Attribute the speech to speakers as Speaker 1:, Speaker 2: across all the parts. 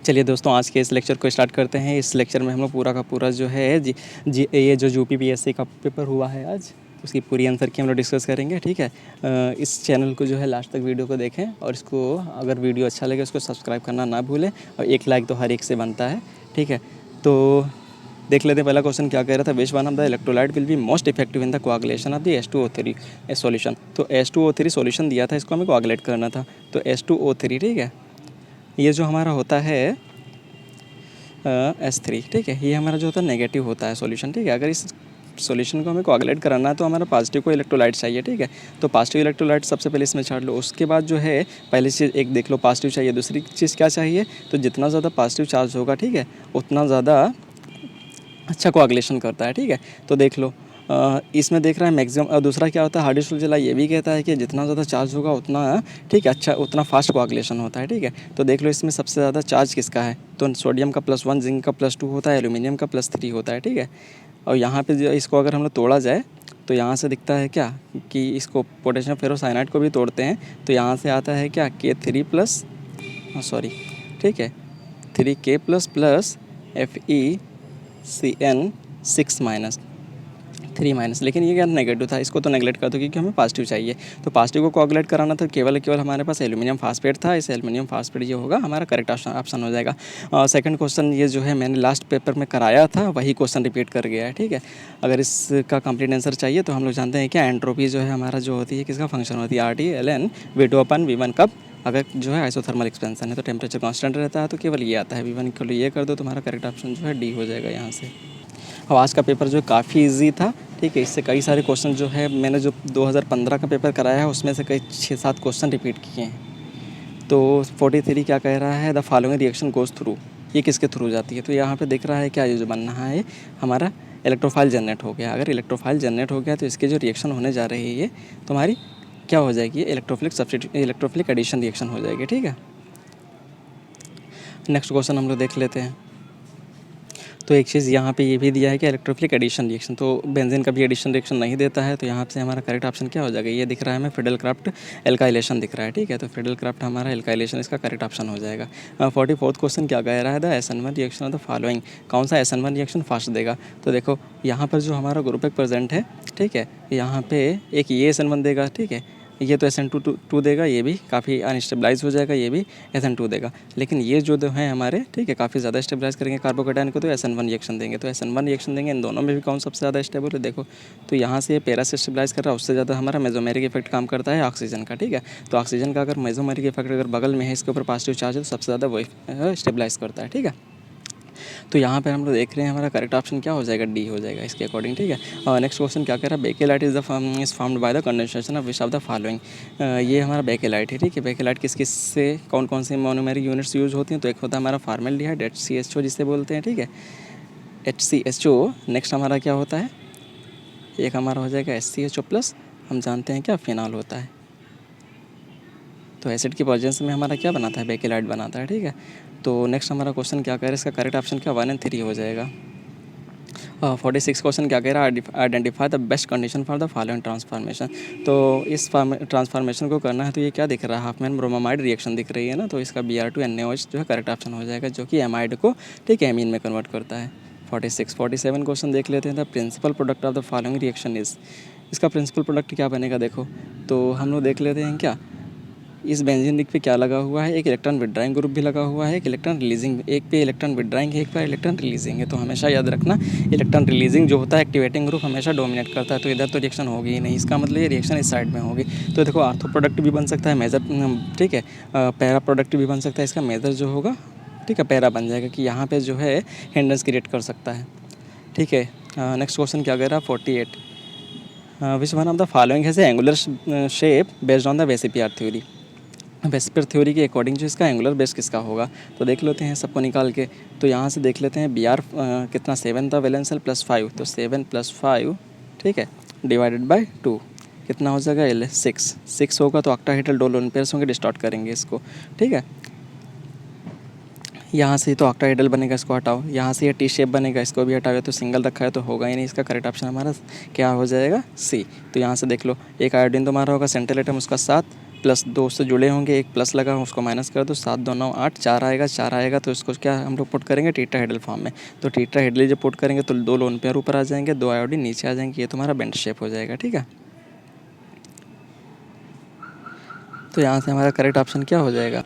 Speaker 1: चलिए दोस्तों, आज के इस लेक्चर को स्टार्ट करते हैं। इस लेक्चर में हम लोग पूरा का पूरा जो है ये जो यूपीपीएससी का पेपर हुआ है आज, उसकी पूरी आंसर की हम लोग डिस्कस करेंगे। ठीक है, इस चैनल को जो है लास्ट तक वीडियो को देखें, और इसको अगर वीडियो अच्छा लगे उसको सब्सक्राइब करना ना भूलें, और एक लाइक तो हर एक से बनता है। ठीक है, तो देख लेते हैं पहला क्वेश्चन क्या कह रहा था। Which one of the electrolyte will be most effective in the coagulation of the H2O3 solution. तो H2O3 सॉल्यूशन दिया था, इसको हमें कोआगुलेट करना था। तो H2O3, ठीक है, ये जो हमारा होता है S3, ठीक है, ये हमारा जो होता है नेगेटिव होता है सॉल्यूशन। ठीक है, अगर इस सॉल्यूशन को हमें कोआगुलेट कराना है तो हमारा पॉजिटिव को इलेक्ट्रोलाइट चाहिए। ठीक है, तो पॉजिटिव इलेक्ट्रोलाइट सबसे पहले इसमें छाड़ लो। उसके बाद जो है पहली चीज़ एक देख लो, पॉजिटिव चाहिए। दूसरी चीज़ क्या चाहिए, तो जितना ज़्यादा पॉजिटिव चार्ज होगा, ठीक है, उतना ज़्यादा अच्छा कोआगुलेशन करता है। ठीक है, तो देख लो इसमें देख रहा है मैक्सिमम। दूसरा क्या होता है, हाइड्रोक्सिल ये भी कहता है कि जितना ज़्यादा चार्ज होगा उतना, ठीक है, अच्छा उतना फास्ट कोआगुलेशन होता है। ठीक है, तो देख लो इसमें सबसे ज़्यादा चार्ज किसका है, तो सोडियम का +1, जिंक का +2 होता है, एल्यूमिनियम का +3 होता है। ठीक है, और यहाँ पे जो इसको अगर हम लोग तोड़ा जाए तो यहाँ से दिखता है क्या कि इसको पोटेशियम फेरोसाइनाइड को भी तोड़ते हैं तो यहाँ से आता है क्या K3+, सॉरी, ठीक है, 3K++ FeCN6- 3-, लेकिन ये क्या नेगेटिव था, इसको तो नेगलेक्ट कर दो क्योंकि हमें पॉजिटिव चाहिए। तो पॉजिटिव को कोआगुलेट कराना था, केवल हमारे पास एल्यूमिनियम फास्फेट था। इस एल्यूमिनियम फास्फेट ये होगा हमारा करेक्ट ऑप्शन हो जाएगा। सेकंड क्वेश्चन ये जो है मैंने लास्ट पेपर में कराया था, वही क्वेश्चन रिपीट कर गया है। ठीक है, अगर इसका कंप्लीट आंसर चाहिए तो हम लोग जानते हैं क्या, एंट्रोपी जो है हमारा जो होती है किसका फंक्शन होती है, RT/ln V2/V1 कब, अगर जो है आइसोथर्मल एक्सपेंशन है तो टेम्परेचर कांस्टेंट रहता है तो केवल ये आता है V1 के लिए। ये कर दो, तुम्हारा करेक्ट ऑप्शन जो है डी हो जाएगा यहाँ से। और आज का पेपर जो है काफ़ी इजी था। ठीक है, इससे कई सारे क्वेश्चन जो है मैंने जो 2015 का पेपर कराया है उसमें से कई 6-7 क्वेश्चन रिपीट किए हैं। तो 43 क्या कह रहा है, the following reaction goes through, ये किसके थ्रू जाती है, तो यहाँ पे दिख रहा है क्या, ये जो बन रहा है हमारा इलेक्ट्रोफाइल जनरेट हो गया। अगर इलेक्ट्रोफाइल जनरेट हो गया तो इसकी जो रिएक्शन होने जा रही है ये तुम्हारी क्या हो जाएगी, इलेक्ट्रोफिलिक एडिशन रिएक्शन हो जाएगी। ठीक है, नेक्स्ट क्वेश्चन हम लोग देख लेते हैं। तो एक चीज़ यहाँ पे ये भी दिया है कि इलेक्ट्रोफिलिक एडिशन रिएक्शन, तो बेंजीन का भी एडिशन रिएक्शन नहीं देता है, तो यहाँ से हमारा करेक्ट ऑप्शन क्या हो जाएगा, ये दिख रहा है हमें फिडेलक्राफ्ट एल्काइलेशन दिख रहा है। ठीक है, तो फिडेलक्राफ्ट हमारा एल्काइलेशन इसका करेक्ट ऑप्शन हो जाएगा। 44वां क्वेश्चन क्या कह रहा है, the SN1 reaction of the following, कौन सा SN1 रिएक्शन फास्ट देगा। तो देखो यहाँ पर जो हमारा ग्रुप एक प्रेजेंट है, ठीक है, यहाँ पे एक ये SN1 देगा, ठीक है, ये तो SN2 देगा, ये भी काफ़ी अनस्टेबलाइज हो जाएगा, ये भी SN2 देगा। लेकिन ये जो है हमारे, ठीक है, काफ़ी ज़्यादा स्टेबलाइज करेंगे कार्बोकेटाइन को, तो SN1 रिएक्शन देंगे। तो SN1 रिएक्शन देंगे, इन दोनों में भी कौन सबसे ज़्यादा स्टेबल है, देखो तो यहाँ से ये पैरा से स्टेबलाइज कर रहा है, उससे ज़्यादा हमारा मेसोमेरिक इफेक्ट काम करता है ऑक्सीजन का। ठीक है, तो ऑक्सीजन का अगर मेसोमेरिक इफेक्ट अगर बगल में है, इसके ऊपर पॉजिटिव चार्ज है, तो सबसे ज़्यादा वही स्टेबलाइज करता है। ठीक है, तो यहाँ पर हम लोग देख रहे हैं हमारा करेक्ट ऑप्शन क्या हो जाएगा, डी हो जाएगा इसके अकॉर्डिंग। ठीक है, और नेक्स्ट क्वेश्चन क्या कह रहा है, bakelite is formed by the condensation of which of the following, ये हमारा बेकेलाइट है। ठीक है, बेकेलाइट किस किस से कौन कौन सी मोनोमेरिक यूनिट्स यूज होती हैं, तो एक होता है हमारा फॉर्मेल्डिहाइड HCHO जिसे बोलते हैं। ठीक है, HCHO। नेक्स्ट हमारा क्या होता है, एक हमारा हो जाएगा HCHO+, हम जानते हैं क्या, फिनॉल होता है। तो एसिड की प्रेजेंस में हमारा क्या बनाता है, बेकेलाइट बनाता है। ठीक है, तो नेक्स्ट हमारा क्वेश्चन क्या कह रहा है, इसका करेक्ट ऑप्शन क्या 1 और 3 हो जाएगा। 46 क्वेश्चन क्या कह रहा है, identify the best condition for the following transformation. तो इस ट्रांसफॉर्मेशन को करना है तो ये क्या दिख रहा है, हाफमैन ब्रोमामाइड रिएक्शन दिख रही है ना, तो इसका Br2NaOH जो है करेक्ट ऑप्शन हो जाएगा, जो कि एमाइड को, ठीक है, एमीन में कन्वर्ट करता है। 47 क्वेश्चन देख लेते हैं। The principal product of the following reaction is, इसका प्रिंसिपल प्रोडक्ट क्या बनेगा, देखो तो हम लोग देख लेते हैं क्या, इस बेंजीन रिंग पे क्या लगा हुआ है, एक इलेक्ट्रॉन विड्राइंग ग्रुप भी लगा हुआ है, एक इलेक्ट्रॉन रिलीजिंग, एक पे इलेक्ट्रॉन विड्राइंग है, एक पे इलेक्ट्रॉन रिलीजिंग है। तो हमेशा याद रखना, इलेक्ट्रॉन रिलीजिंग जो होता है एक्टिवेटिंग ग्रुप हमेशा डोमिनेट करता है, तो इधर तो रिएक्शन होगी ही नहीं, इसका मतलब ये रिएक्शन इस साइड में होगी। तो देखो आर्थो प्रोडक्ट भी बन सकता है मेजर, ठीक है, पैरा प्रोडक्ट भी बन सकता है, इसका मेजर जो होगा, ठीक है, पैरा बन जाएगा कि यहाँ पर जो है हिंड्रेंस क्रिएट कर सकता है। ठीक है, नेक्स्ट क्वेश्चन क्या कह रहा है 48, which one of the following has angular shape based on the VSEPR theory, VSEPR theory के अकॉर्डिंग जो इसका एंगुलर बेस किसका होगा, तो देख लेते हैं सबको निकाल के। तो यहाँ से देख लेते हैं Br कितना 7 था, वैलेंस शेल +5, तो 7 + 5, ठीक है, /2 कितना हो जाएगा 6 होगा, तो ऑक्टाहेड्रल दो लोन पेयर्स होंगे, डिस्टॉर्ट करेंगे इसको। ठीक है, यहाँ से तो ऑक्टाहेड्रल बनेगा, इसको हटाओ, यहाँ से ये टी शेप बनेगा, इसको भी हटाओ, तो सिंगल रखा है तो होगा ही नहीं, इसका करेक्ट ऑप्शन हमारा क्या हो जाएगा, सी। तो यहाँ से देख लो, एक आयोडीन तुम्हारा होगा सेंट्रल एटम उसका 7 प्लस 2 से जुड़े होंगे, एक प्लस लगा उसको माइनस कर दो, 7 2 9 8, 4 आएगा, 4 आएगा तो इसको क्या हम लोग पुट करेंगे टीट्राहेड्रल फॉर्म में। तो टीट्राहेड्रल जब पुट करेंगे तो 2 लोन पेयर ऊपर आ जाएंगे, 2 आयोडीन नीचे आ जाएंगे, ये तुम्हारा बेंट शेप हो जाएगा। ठीक है, तो यहाँ से हमारा करेक्ट ऑप्शन क्या हो जाएगा।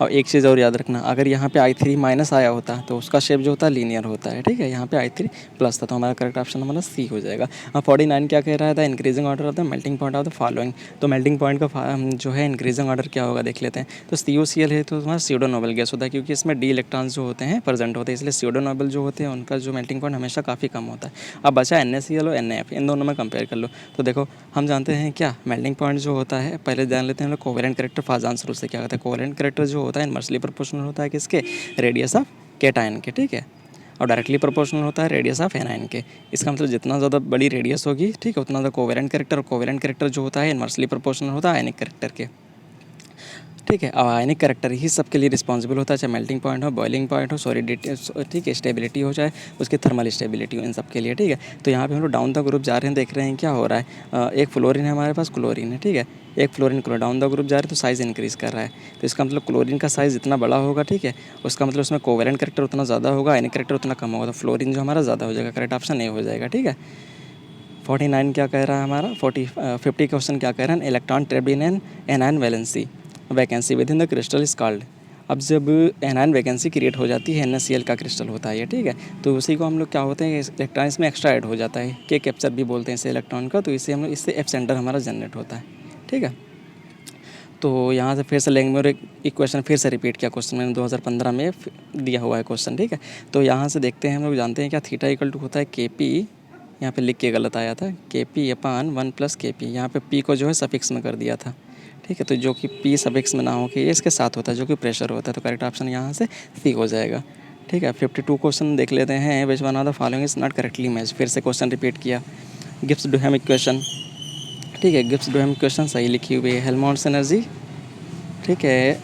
Speaker 1: और एक चीज़ और याद रखना, अगर यहाँ पे I3 माइनस आया होता तो उसका शेप जो होता है लीनियर होता है। ठीक है, यहाँ पे I3 प्लस था तो हमारा करेक्ट ऑप्शन हमारा सी हो जाएगा। अब 49 क्या कह रहा था, increasing order of the melting point of the following. तो मेल्टिंग पॉइंट का जो है इंक्रीजिंग ऑर्डर क्या होगा देख लेते हैं। तो COCl है तो तुम्हारा स्यूडो नोबल गैस होता है, क्योंकि इसमें D इलेक्ट्रॉन्स जो होते हैं प्रेजेंट होते हैं, इसलिए स्यूडो नोबल जो होते हैं उनका जो मेल्टिंग पॉइंट हमेशा काफ़ी कम होता है। अब बचा NaCl और NaF, इन दोनों में कंपेयर कर लो। तो देखो हम जानते हैं क्या मेल्टिंग पॉइंट जो होता है, पहले जान लेते हैं हम लोग कोवेलेंट कैरेक्टर फाजान शुरू से क्या होता है। कोवेलेंट कैरेक्टर जो होता है इनवर्सली प्रोपोर्शनल होता है किसके, रेडियस ऑफ कैटायन के। ठीक है, और डायरेक्टली प्रोपोर्शनल होता है रेडियस ऑफ एनायन के। इसका मतलब जितना ज़्यादा बड़ी रेडियस होगी, ठीक है, उतना ज़्यादा कोवेलेंट कैरेक्टर, और कोवेलेंट कैरेक्टर जो होता है इनवर्सली प्रोपोर्शनल होता है आयनिक कैरेक्टर के। ठीक है, अब आयनिक कैरेक्टर ही सबके लिए रिस्पॉन्सिबल होता है, चाहे मेल्टिंग पॉइंट हो, बॉइलिंग पॉइंट हो, सॉलिडिटी, ठीक है, स्टेबिलिटी हो, चाहे उसकी थर्मल स्टेबिलिटी हो, इन सब के लिए। ठीक है, तो यहाँ पे हम लोग डाउन द ग्रुप जा रहे हैं, देख रहे हैं क्या हो रहा है। एक फ्लोरीन है हमारे पास, क्लोरीन है। ठीक है, एक fluorine chlorine down the group जा रहे हैं तो साइज़ इंक्रीज़ कर रहा है। तो इसका मतलब क्लोरीन का साइज़ जितना बड़ा होगा, ठीक है, उसका मतलब उसमें कोवेलेंट कैरेक्टर उतना ज़्यादा होगा, आयनिक कैरेक्टर उतना कम होगा, तो फ्लोरीन जो हमारा ज़्यादा हो जाएगा। करेक्ट ऑप्शन ए हो जाएगा। ठीक है, 49 क्या कह रहा है हमारा, 50 क्वेश्चन क्या कह रहा है, electron trapped in an anion valency vacancy with in the crystal is called. अब जब एनायन वैकेंसी क्रिएट हो जाती है, NaCl का क्रिस्टल होता है ये। ठीक है, तो उसी को हम लोग क्या होते हैं, इलेक्ट्रॉन इसमें एक्स्ट्रा ऐड हो जाता है, के कैप्चर भी बोलते हैं इसे इलेक्ट्रॉन का। तो इससे हम लोग इससे एफ सेंटर हमारा जनरेट होता है। ठीक है, तो यहाँ से फिर से लैंगम्यूर इक्वेशन फिर से रिपीट किया, क्वेश्चन मैंने 2015 में दिया हुआ है क्वेश्चन। ठीक है, तो यहाँ से देखते हैं, हम लोग जानते हैं क्या थीटा इक्वल टू होता है KP, यहाँ पे लिख के गलत आया था, KP/1 + KP, यहाँ पे P को जो है सफिक्स में कर दिया था। ठीक है, तो जो कि P सफिक्स में ना हो के ये इसके साथ होता है, जो कि प्रेशर होता है। तो करेक्ट ऑप्शन यहाँ से सी हो जाएगा। ठीक है, 52 क्वेश्चन देख लेते हैं, विच one of the following is not correctly match. फिर से क्वेश्चन रिपीट किया, गिब्स डुहैम इक्वेशन। ठीक है, गिब्स डुहैम इक्वेशन सही लिखी हुई है, हेल्महोल्ट्ज़ एनर्जी। ठीक है,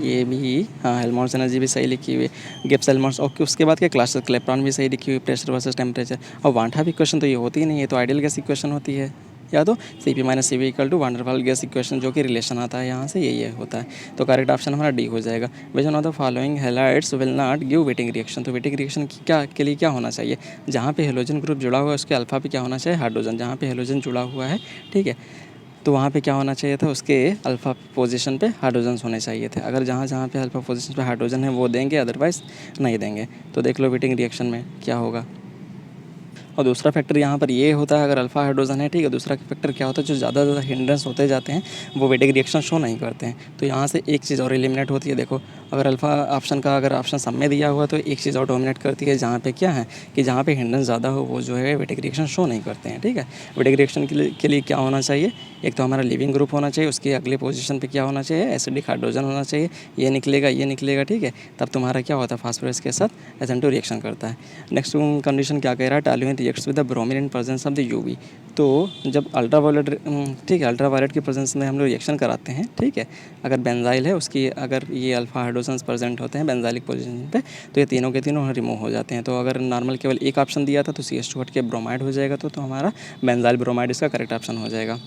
Speaker 1: ये भी हाँ, हेल्महोल्ट्ज़ एनर्जी भी सही लिखी हुई है, गिब्स हेल्महोल्ट्ज़। ओके, उसके बाद क्या क्लासिक क्लेप्टॉन भी सही लिखी हुई है, प्रेशर वर्सेस टेम्परेचर। और वान हाफ इक्वेशन तो ये होती ही नहीं है, तो आइडियल गैस इक्वेशन होती है, या तो CP - CV = वान हाफ गैस इक्वेशन, जो कि रिलेशन आता है यहाँ से ये होता है। तो करेक्ट ऑप्शन हमारा डी हो जाएगा। विच one of the following halides will not give waiting reaction. तो वेटिंग रिएक्शन की क्या के लिए क्या होना चाहिए, जहाँ पे हेलोजन ग्रुप जुड़ा हुआ है उसके अल्फा पे क्या होना चाहिए, हाइड्रोजन। जहाँ पे हेलोजन जुड़ा हुआ है, ठीक है, तो वहाँ पे क्या होना चाहिए था, उसके अल्फ़ा पोजीशन पे हाइड्रोजन्स होने चाहिए थे। अगर जहाँ जहाँ पे अल्फ़ा पोजीशन पे हाइड्रोजन है वो देंगे, अदरवाइज़ नहीं देंगे। तो देख लो वेटिंग रिएक्शन में क्या होगा। और दूसरा फैक्टर यहाँ पर ये होता है, अगर अल्फ़ा हाइड्रोजन है, ठीक है, दूसरा फैक्टर क्या होता है, जो ज़्यादा ज़्यादा हिंड्रेंस होते जाते हैं वो वेटिंग रिएक्शन शो नहीं करते हैं। तो यहाँ से एक चीज़ और एलिमिनेट होती है। देखो, अगर अल्फ़ा ऑप्शन का अगर ऑप्शन सब में दिया हुआ तो एक चीज़ और डोमिनेट करती है, जहाँ पे क्या है कि जहाँ पे हिंड्रेंस ज़्यादा हो वो जो है वेटिंग रिएक्शन शो नहीं करते हैं। ठीक है, वेटिंग रिएक्शन के लिए क्या होना चाहिए, एक तो हमारा लिविंग ग्रुप होना चाहिए, उसके अगले पोजीशन पे क्या होना चाहिए, एसिडिक हाइड्रोजन होना चाहिए, ये निकलेगा। ठीक है, तब तुम्हारा क्या होता है, फास्फोरस के साथ SN2 रिएक्शन करता है। नेक्स्ट कंडीशन क्या कह रहा है, toluene reacts with the bromine in presence of the UV। तो जब अल्ट्रावायलेट, ठीक है, अल्ट्रावायलेट की प्रेजेंस में हम लोग रिएक्शन कराते हैं, ठीक है, अगर बेंजाइल है उसकी, अगर ये अल्फा हाइड्रोजन्स प्रेजेंट होते हैं बेंजाइलिक पोजीशन पे, तो ये तीनों के तीनों रिमूव हो जाते हैं। तो अगर नॉर्मल केवल एक ऑप्शन दिया था तो CH2 हट के ब्रोमाइड हो जाएगा, तो हमारा बेंजाइल ब्रोमाइड इसका करेक्ट ऑप्शन हो जाएगा।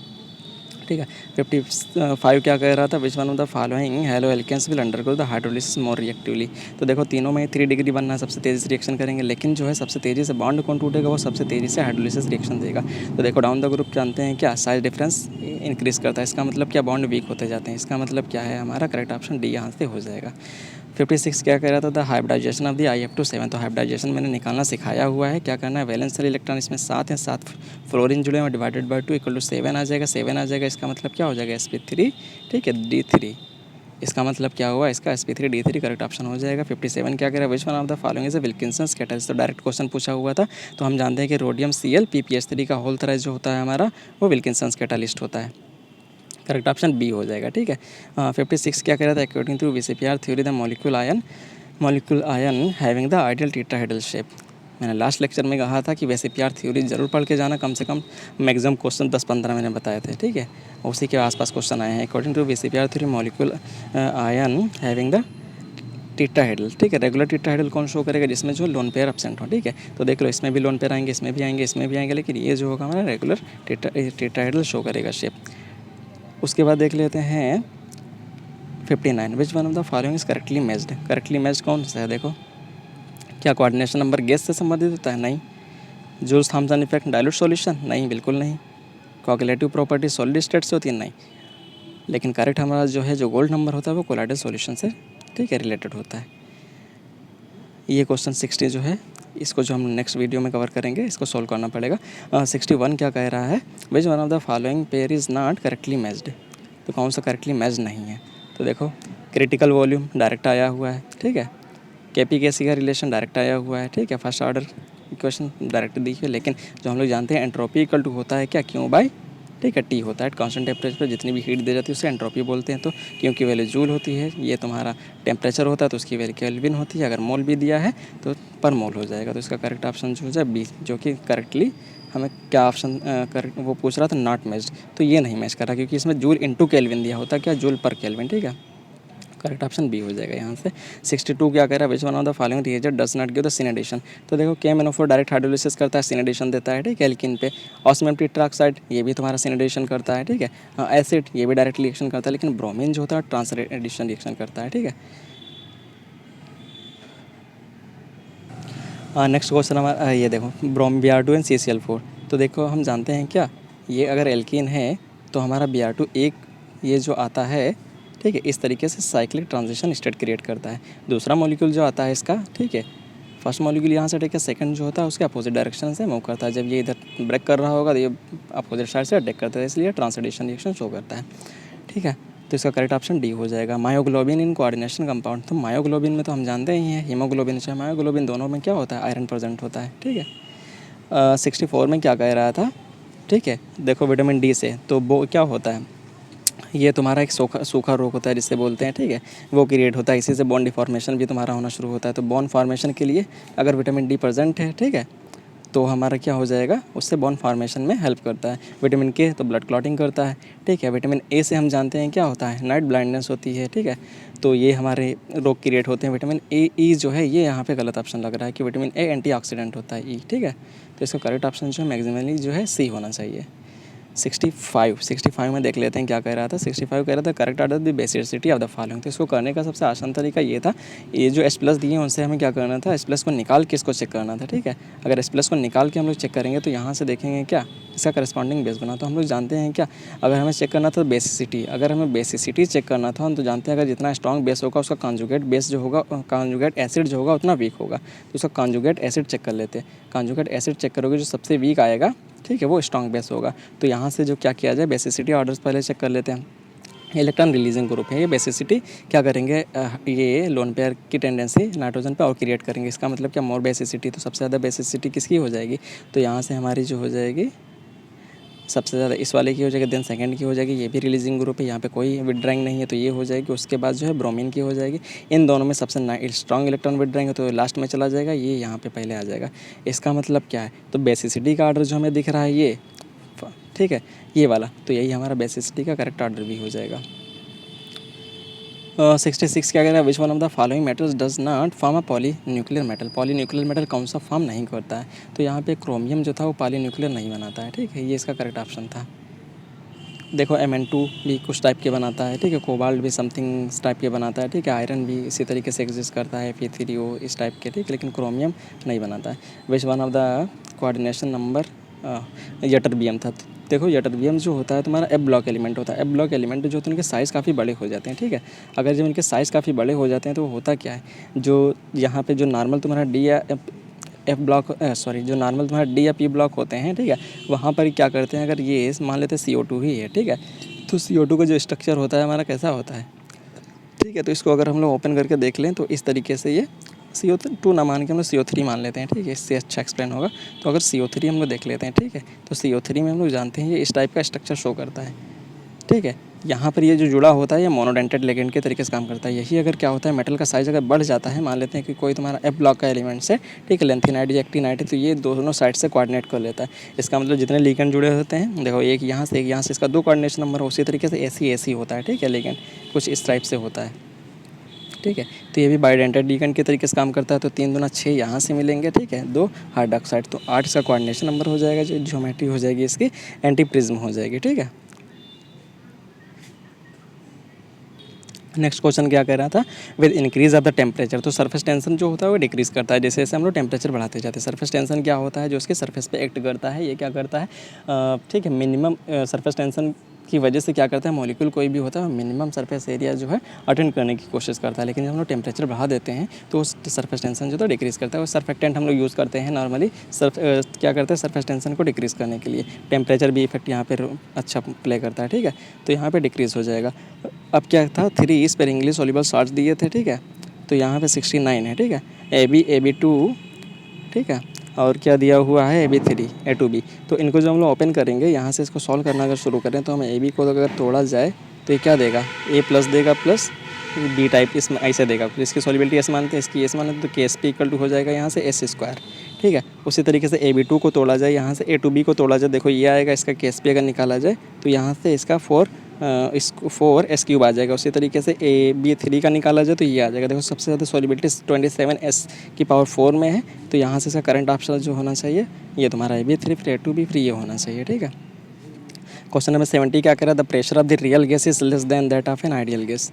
Speaker 1: ठीक है, 55 क्या कह रहा था, which one of the following haloalkanes will undergo the hydrolysis more reactively. तो देखो तीनों में 3 डिग्री बनना है, सबसे तेज़ी से रिएक्शन करेंगे, लेकिन जो है सबसे तेज़ी से बॉन्ड कौन टूटेगा, वो सबसे तेज़ी से हाइड्रोलिसिस रिएक्शन देगा। तो देखो डाउन द ग्रुप जानते हैं क्या, साइज डिफरेंस इंक्रीज़ करता है, इसका मतलब क्या, बॉन्ड वीक होते जाते हैं। इसका मतलब क्या है, हमारा करेक्ट ऑप्शन डी यहाँ से हो जाएगा। 56 क्या कह रहा था, the hybridisation of the IF2 7। तो हाइब्रिडाइजेशन मैंने निकालना सिखाया हुआ है, क्या करना है, वैलेंस शेल इलेक्ट्रॉन इसमें 7 हैं, 7 फ्लोरीन जुड़े हैं, डिवाइडेड बाय 2 = 7 आ जाएगा, 7 आ जाएगा। इसका मतलब क्या हो जाएगा, sp3, ठीक है, D3। इसका मतलब क्या हुआ, इसका sp3 D3 करेक्ट ऑप्शन हो जाएगा। 57 क्या कह रहा है, which one of the following is a Wilkinson's catalyst. तो डायरेक्ट क्वेश्चन पूछा हुआ था, तो हम जानते हैं कि रोडियम Cl PPH3 का होल थराइज जो होता है हमारा, वो विल्किंसंस कैटलिस्ट होता है। करेक्ट ऑप्शन बी हो जाएगा। ठीक है, 56 क्या कह रहा था, according to VCPR theory the molecule ion having the ideal tetrahedral shape. मैंने लास्ट लेक्चर में कहा था कि VCPR थ्योरी ज़रूर पढ़ के जाना, कम से कम मैक्सिमम क्वेश्चन 10-15 मैंने बताए थे। ठीक है, उसी के आसपास क्वेश्चन आए हैं। According to VCPR theory molecule ion having the tetrahedral, ठीक है, रेगुलर टेट्राहेड्रल कौन शो करेगा, जिसमें जो लोन पेयर एब्सेंट हो। ठीक है, तो देख लो इसमें भी लोन पेयर आएंगे, इसमें भी आएंगे, इसमें भी आएंगे, लेकिन ये जो होगा हमारा रेगुलर टेट्राहेड्रल शो करेगा शेप। उसके बाद देख लेते हैं 59, विच one of the following is correctly matched. Correctly matched कौन सा है? देखो, क्या कोऑर्डिनेशन नंबर गैस से संबंधित होता है? नहीं। Joules Thomson effect dilute solution? नहीं, बिल्कुल नहीं। कोगुलेटिव प्रॉपर्टी सॉलिड स्टेट से होती है? नहीं। लेकिन करेक्ट हमारा जो है, जो गोल्ड नंबर होता है वो कोलाइडल सॉल्यूशन से, ठीक है, रिलेटेड होता है। ये क्वेश्चन 60 जो है, इसको जो हम नेक्स्ट वीडियो में कवर करेंगे, इसको सॉल्व करना पड़ेगा। 61 क्या कह रहा है? Which one of the following pair is not correctly matched. तो कौन सा करेक्टली मैच नहीं है? तो देखो, क्रिटिकल वॉल्यूम डायरेक्ट आया हुआ है, ठीक है, केपी केसी का रिलेशन डायरेक्ट आया हुआ है, ठीक है, फर्स्ट ऑर्डर इक्वेशन डायरेक्ट दी है। लेकिन जो हम लोग जानते हैं एंट्रोपी इक्वल टू होता है क्या? क्यू बाई, ठीक है, टी होता है। कांस्टेंट टेम्परेचर पर जितनी भी हीट दी जाती है उसे एंट्रोपी बोलते हैं। तो क्यू की वैल्यू जूल होती है, ये तुम्हारा टेम्परेचर होता है तो उसकी वैल्यू केल्विन होती है। अगर मोल भी दिया है तो पर मोल हो जाएगा। तो इसका करेक्ट ऑप्शन जो है बी, जो कि करेक्टली हमें क्या ऑप्शन करेक्ट वो पूछ रहा था, नॉट मैच्ड। तो ये नहीं मैच कर रहा क्योंकि इसमें जूल इंटू केल्विन दिया होता है, क्या? जूल पर केल्विन, ठीक है। करेक्ट ऑप्शन बी हो जाएगा यहाँ से। 62 क्या कह रहा है? Which one of the following reagent does not give the syn addition. तो देखो, KMnO4 डायरेक्ट हाइड्रोलिसिस करता है, सिन एडिशन देता है, ठीक है, एल्कीन पे। ऑस्मियम टेट्राऑक्साइड ये भी तुम्हारा सिन एडिशन करता है, ठीक है। एसिड ये भी डायरेक्ट रिएक्शन करता है, लेकिन ब्रोमीन जो होता है ट्रांस एडिशन रिएक्शन करता है, ठीक है। नेक्स्ट क्वेश्चन हमारा ये देखो, ब्रोम Br2 एंड CCl4। तो देखो, हम जानते हैं क्या, ये अगर एल्कीन है तो हमारा Br2 एक ये जो आता है, ठीक है, इस तरीके से साइक्लिक ट्रांजिशन स्टेट क्रिएट करता है। दूसरा मॉलिक्यूल जो आता है इसका, ठीक है, फर्स्ट मॉलिक्यूल यहाँ से, ठीक है, सेकंड जो होता है उसके अपोजिट डायरेक्शन से मूव करता है। जब ये इधर ब्रेक कर रहा होगा तो ये अपोजिट साइड से अटैक करता है, इसलिए ट्रांसलेशन रिएक्शन शो करता है, ठीक है। तो इसका करेक्ट ऑप्शन डी हो जाएगा। Myoglobin in coordination compound. तो मायोग्लोबिन में तो हम जानते ही हैं, हीमोग्लोबिन चाहे मायोग्लोबिन दोनों में क्या होता है? आयरन प्रेजेंट होता है, ठीक है। 64 में क्या कह रहा था? ठीक है, देखो, विटामिन डी से तो वो क्या होता है, ये तुम्हारा एक सूखा रोग होता है जिससे बोलते हैं, ठीक है, वो क्रिएट होता है। इसी से बॉन डिफॉर्मेशन भी तुम्हारा होना शुरू होता है। तो बॉन फॉर्मेशन के लिए अगर विटामिन डी प्रेजेंट है, ठीक है, तो हमारा क्या हो जाएगा, उससे बॉन फॉर्मेशन में हेल्प करता है। विटामिन के तो ब्लड क्लॉटिंग करता है, ठीक है। विटामिन ए से हम जानते हैं क्या होता है, नाइट ब्लाइंडनेस होती है, ठीक है। तो ये हमारे रोग क्रिएट होते हैं। विटामिन ए ई जो है, ये यहाँ पे गलत ऑप्शन लग रहा है कि विटामिन ए एंटीऑक्सीडेंट होता है, ई, ठीक है। तो इसका करेक्ट ऑप्शन जो है मैक्सिमली जो है सी होना चाहिए। 65 में देख लेते हैं क्या कह रहा था। 65 कह रहा था correct order the basicity of the following. तो इसको करने का सबसे आसान तरीका ये था, ये जो एस प्लस दिए हैं उनसे हमें क्या करना था, एस प्लस को निकाल के इसको चेक करना था, ठीक है। अगर एस प्लस को निकाल के हम लोग चेक करेंगे तो यहाँ से देखेंगे क्या, इसका करस्पॉन्डिंग बेस बना। तो हम लोग जानते हैं क्या, अगर हमें चेक करना था बेसिसिटी, अगर हमें बेसिसिटी चेक करना था, हम तो जानते हैं अगर जितना स्ट्रॉन्ग बेस होगा उसका कॉन्जुगेट बेस जो होगा, कॉन्जुगेट एसिड जो होगा उतना वीक होगा। तो उसका कॉन्जुगेट एसिड चेक कर लेते हैं। कॉन्जुगेट एसिड चेक करोगे, जो सबसे वीक आएगा, ठीक है, वो स्ट्रॉन्ग बेस होगा। तो यहाँ से जो क्या किया जाए, बेसिसिटी ऑर्डर्स पहले चेक कर लेते हैं। इलेक्ट्रॉन रिलीजिंग ग्रुप है ये। बेसिसिटी क्या करेंगे, ये लोन पेयर की टेंडेंसी नाइट्रोजन पे और क्रिएट करेंगे। इसका मतलब क्या, मोर बेसिसिटी। तो सबसे ज़्यादा बेसिसिटी किसकी हो जाएगी, तो यहाँ से हमारी जो हो जाएगी सबसे ज़्यादा इस वाले की हो जाएगी, देन सेकंड की हो जाएगी, ये भी रिलीजिंग ग्रुप है, यहाँ पे कोई विड्राइंग नहीं है तो ये हो जाएगी। उसके बाद जो है ब्रोमीन की हो जाएगी। इन दोनों में सबसे स्ट्रॉन्ग इलेक्ट्रॉन विड्राइंग है तो लास्ट में चला जाएगा, ये यहाँ पे पहले आ जाएगा। इसका मतलब क्या है, तो बेसिसिटी का ऑर्डर जो हमें दिख रहा है ये, ठीक है, ये वाला, तो यही हमारा बेसिसिटी का करेक्ट ऑर्डर भी हो जाएगा। 66 क्या कह रहा है, which one of the following metals does not form a poly nuclear metal. Poly nuclear metal कौन सा फॉर्म नहीं करता है, तो यहाँ पे क्रोमियम जो था वो पॉली न्यूक्लियर नहीं बनाता है, ठीक है, ये इसका करेक्ट ऑप्शन था। देखो, Mn2 भी कुछ टाइप के बनाता है, ठीक है, कोबाल्ट भी समथिंग टाइप के बनाता है, ठीक है, आयरन भी इसी तरीके से एग्जिस्ट करता है, Fe3O इस टाइप के, ठीक है, लेकिन क्रोमियम नहीं बनाता है। Which one of the coordination number ytterbium था। देखो, यटरबियम जो होता है तुम्हारा एफ ब्लॉक एलिमेंट होता है। एफ ब्लॉक एलिमेंट जो होते हैं उनके साइज़ काफ़ी बड़े हो जाते हैं, ठीक है। अगर जब इनके साइज़ काफ़ी बड़े हो जाते हैं तो होता क्या है, जो यहाँ पे जो नॉर्मल तुम्हारा डी या एफ ब्लॉक जो नॉर्मल तुम्हारा डी या पी ब्लॉक होते हैं, ठीक है, वहाँ पर क्या करते हैं, अगर ये मान लेते हैं CO2 ही है, ठीक है, तो CO2 का जो स्ट्रक्चर होता है हमारा कैसा होता है, ठीक है। तो इसको अगर हम लोग ओपन करके देख लें तो इस तरीके से ये CO2 ना मान के हम लोग CO3 मान लेते हैं, ठीक है, इससे अच्छा एक्सप्लेन होगा। तो अगर CO3 हम लोग देख लेते हैं, ठीक है, तो CO3 में हम लोग जानते हैं ये इस टाइप का स्ट्रक्चर शो करता है, ठीक है। यहाँ पर ये जो जुड़ा होता है ये मोनोडेंटेड लिगेंड के तरीके से काम करता है। यही अगर क्या होता है, मेटल का साइज़ अगर बढ़ जाता है, मान लेते हैं कि कोई तुम्हारा एफ ब्लॉक का एलिमेंट्स है, ठीक है, लेंथिनाइट या एक्टिनाइट है, तो ये दोनों साइड से कोऑर्डिनेट कर लेता है। इसका मतलब जितने लिगेंड जुड़े होते हैं, देखो, एक यहाँ से एक यहाँ से, इसका 2 कोऑर्डिनेशन नंबर उसी तरीके से ऐसी होता है, ठीक है, लिगेंड कुछ इस टाइप से होता है, ठीक है। तो ये भी बायोडेंटेड लिगेंड के तरीके से काम करता है। तो 3 दूना 6 यहाँ से मिलेंगे, ठीक है, 2 हार्ड ऑक्साइड, तो 8 इसका कोऑर्डिनेशन नंबर हो जाएगा। जो ज्योमेट्री हो जाएगी इसकी एंटी प्रिज्म हो जाएगी, ठीक है। नेक्स्ट क्वेश्चन क्या कह रहा था, with increase of the temperature, तो सरफेस टेंशन जो होता है वो डिक्रीज करता है जैसे जैसे हम लोग टेम्परेचर बढ़ाते जाते हैं। सरफेस टेंशन क्या होता है, जो उसके सरफेस पे एक्ट करता है, ये क्या करता है, ठीक है, मिनिमम सरफेस टेंशन की वजह से क्या करता है, मॉलिक्यूल कोई भी होता है मिनिमम सरफेस एरिया जो है अटेंड करने की कोशिश करता है। लेकिन जब हम लोग टेम्परेचर बढ़ा देते हैं तो उस सरफेस टेंशन जो है डिक्रीज़ करता है। वो सर्फेक्टेंट हम लोग यूज़ करते हैं नॉर्मली क्या करते हैं, सरफेस टेंशन को डिक्रीज़ करने के लिए। टेम्परेचर भी इफेक्ट यहाँ पे अच्छा प्ले करता है, ठीक है, तो यहाँ पे डिक्रीज़ हो जाएगा। अब क्या था, 3 स्पेरिंगली सॉल्युबल सॉल्ट्स दिए थे, ठीक है, तो यहाँ पे 69 है, ठीक है, AB2, ठीक है, और क्या दिया हुआ है, AB3 A2B। तो इनको जो हम लोग ओपन करेंगे, यहाँ से इसको सॉल्व करना अगर शुरू करें तो हमें AB को अगर तोड़ा जाए तो ये क्या देगा, A+ देगा प्लस B टाइप इसमें ऐसे देगा। इसकी सॉल्युबिलिटी S मानते हैं, इसकी S मानते हैं, तो KSP इक्वल टू हो जाएगा यहाँ से S², ठीक है। उसी तरीके से AB2 को तोड़ा जाए, यहाँ से A2B को तोड़ा जाए, देखो ये आएगा, इसका KSP अगर निकाला जाए तो यहाँ से इसका 4 S³ आ जाएगा। उसी तरीके से AB3 का निकाला जाए तो ये आ जाएगा। देखो सबसे ज़्यादा सॉल्युबिलिटी 27S⁴ में है, तो यहाँ से इसका करंट ऑप्शन जो होना चाहिए ये तुम्हारा AB3 फिर A2B फिर ये होना चाहिए, ठीक है। क्वेश्चन नंबर 70 क्या कह रहा है, the pressure of the real gas is less than that of an ideal gas.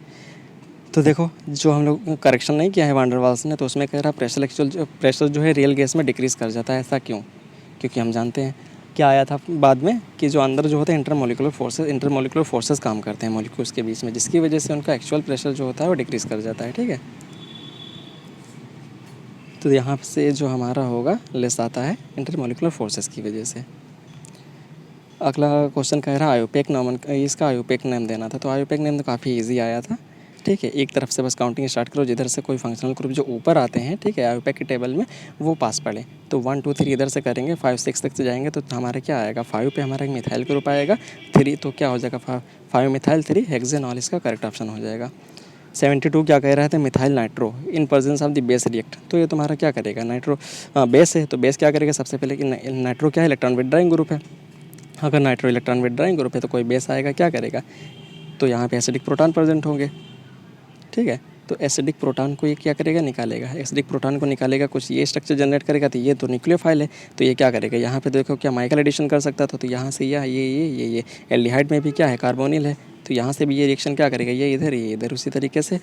Speaker 1: तो देखो जो हम लोग करेक्शन नहीं किया है वान डेर वाल्स ने, तो उसमें कह रहा है प्रेशर जो है रियल गैस में डिक्रीज़ कर जाता है। ऐसा क्यों, क्योंकि हम जानते हैं क्या आया था बाद में कि जो अंदर जो होता है इंटरमोलिकुलर फोर्सेस काम करते हैं मॉलिक्यूल्स के बीच में, जिसकी वजह से उनका एक्चुअल प्रेशर जो होता है वो डिक्रीज़ कर जाता है, ठीक है। तो यहाँ से जो हमारा होगा लेस आता है इंटरमोलिकुलर फोर्सेस की वजह से। अगला क्वेश्चन कह रहा है आयोपेक नाम, इसका आयोपेक नेम देना था। तो आयोपेक नेम तो काफ़ी ईजी आया था, ठीक है। एक तरफ से बस काउंटिंग स्टार्ट करो, जिधर से कोई फंक्शनल ग्रुप जो ऊपर आते हैं, ठीक है, आयोपेक की टेबल में वो पास पड़े। तो 1 2 3 इधर से करेंगे, 5 6 तक से जाएंगे तो हमारा क्या आएगा, 5 पे हमारा एक मिथाइल ग्रुप आएगा, 3 तो क्या हो जाएगा 5 मिथाइल 3 हेक्सेनॉल, इसका करेक्ट ऑप्शन हो जाएगा। 72 क्या कह रहा था, methyl nitro in presence of the base react. तो ये तुम्हारा क्या करेगा, नाइट्रो बेस है तो बेस क्या करेगा, सबसे पहले कि नाइट्रो क्या है, इलेक्ट्रॉन विथड्राइंग ग्रुप है। अगर नाइट्रो इलेक्ट्रॉन विथड्राइंग ग्रुप है तो कोई बेस आएगा, क्या करेगा, तो यहाँ पे एसिडिक प्रोटॉन प्रेजेंट होंगे, ठीक है। तो एसिडिक प्रोटॉन को ये क्या करेगा, निकालेगा। एसिडिक प्रोटॉन को निकालेगा, कुछ ये स्ट्रक्चर जनरेट करेगा, तो ये तो न्यूक्लियोफाइल है, तो ये क्या करेगा, यहाँ पे देखो क्या माइकल एडिशन कर सकता था, तो यहाँ से ये एल्डिहाइड में भी क्या है, कार्बोनिल है, तो यहाँ से भी ये रिएक्शन क्या करेगा, ये इधर उसी तरीके से,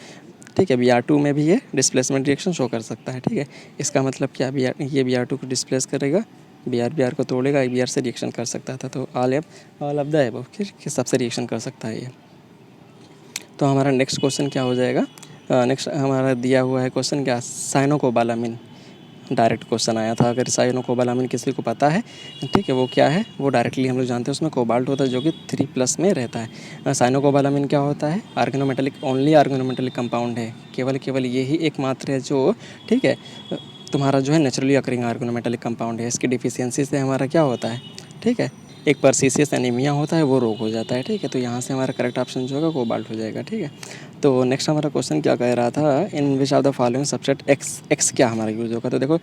Speaker 1: ठीक है। Br2 में भी ये डिस्प्लेसमेंट रिएक्शन शो कर सकता है, ठीक है। इसका मतलब क्या, ये Br2 को डिस्प्लेस करेगा, Br को तोड़ेगा, Br से रिएक्शन कर सकता था, तो ऑल ऑफ द एबव किस सबसे रिएक्शन कर सकता है ये। तो हमारा नेक्स्ट क्वेश्चन क्या हो जाएगा, नेक्स्ट हमारा दिया हुआ है क्वेश्चन क्या, साइनोकोबालामिन। डायरेक्ट क्वेश्चन आया था, अगर साइनोकोबालामिन किसी को पता है, ठीक है, वो क्या है, वो डायरेक्टली हम लोग जानते हैं, उसमें कोबाल्ट होता है जो कि 3+ में रहता है। साइनोकोबालामिन क्या होता है, ओनली आर्गेनोमेटेलिक कंपाउंड है, केवल यही एकमात्र है जो, ठीक है, तुम्हारा जो है नेचुरली अकरिंग आर्गेनोमेटेलिक कंपाउंड है। इसकी डिफिशियंसी से हमारा क्या होता है, ठीक है, एक परसिसियस एनीमिया होता है, वो रोग हो जाता है, ठीक है। तो यहाँ से हमारा करेक्ट ऑप्शन जो होगा कोबाल्ट हो जाएगा, ठीक है। तो नेक्स्ट हमारा क्वेश्चन क्या कह रहा था, in which of the following subset X क्या हमारा यूज़ होगा। तो देखो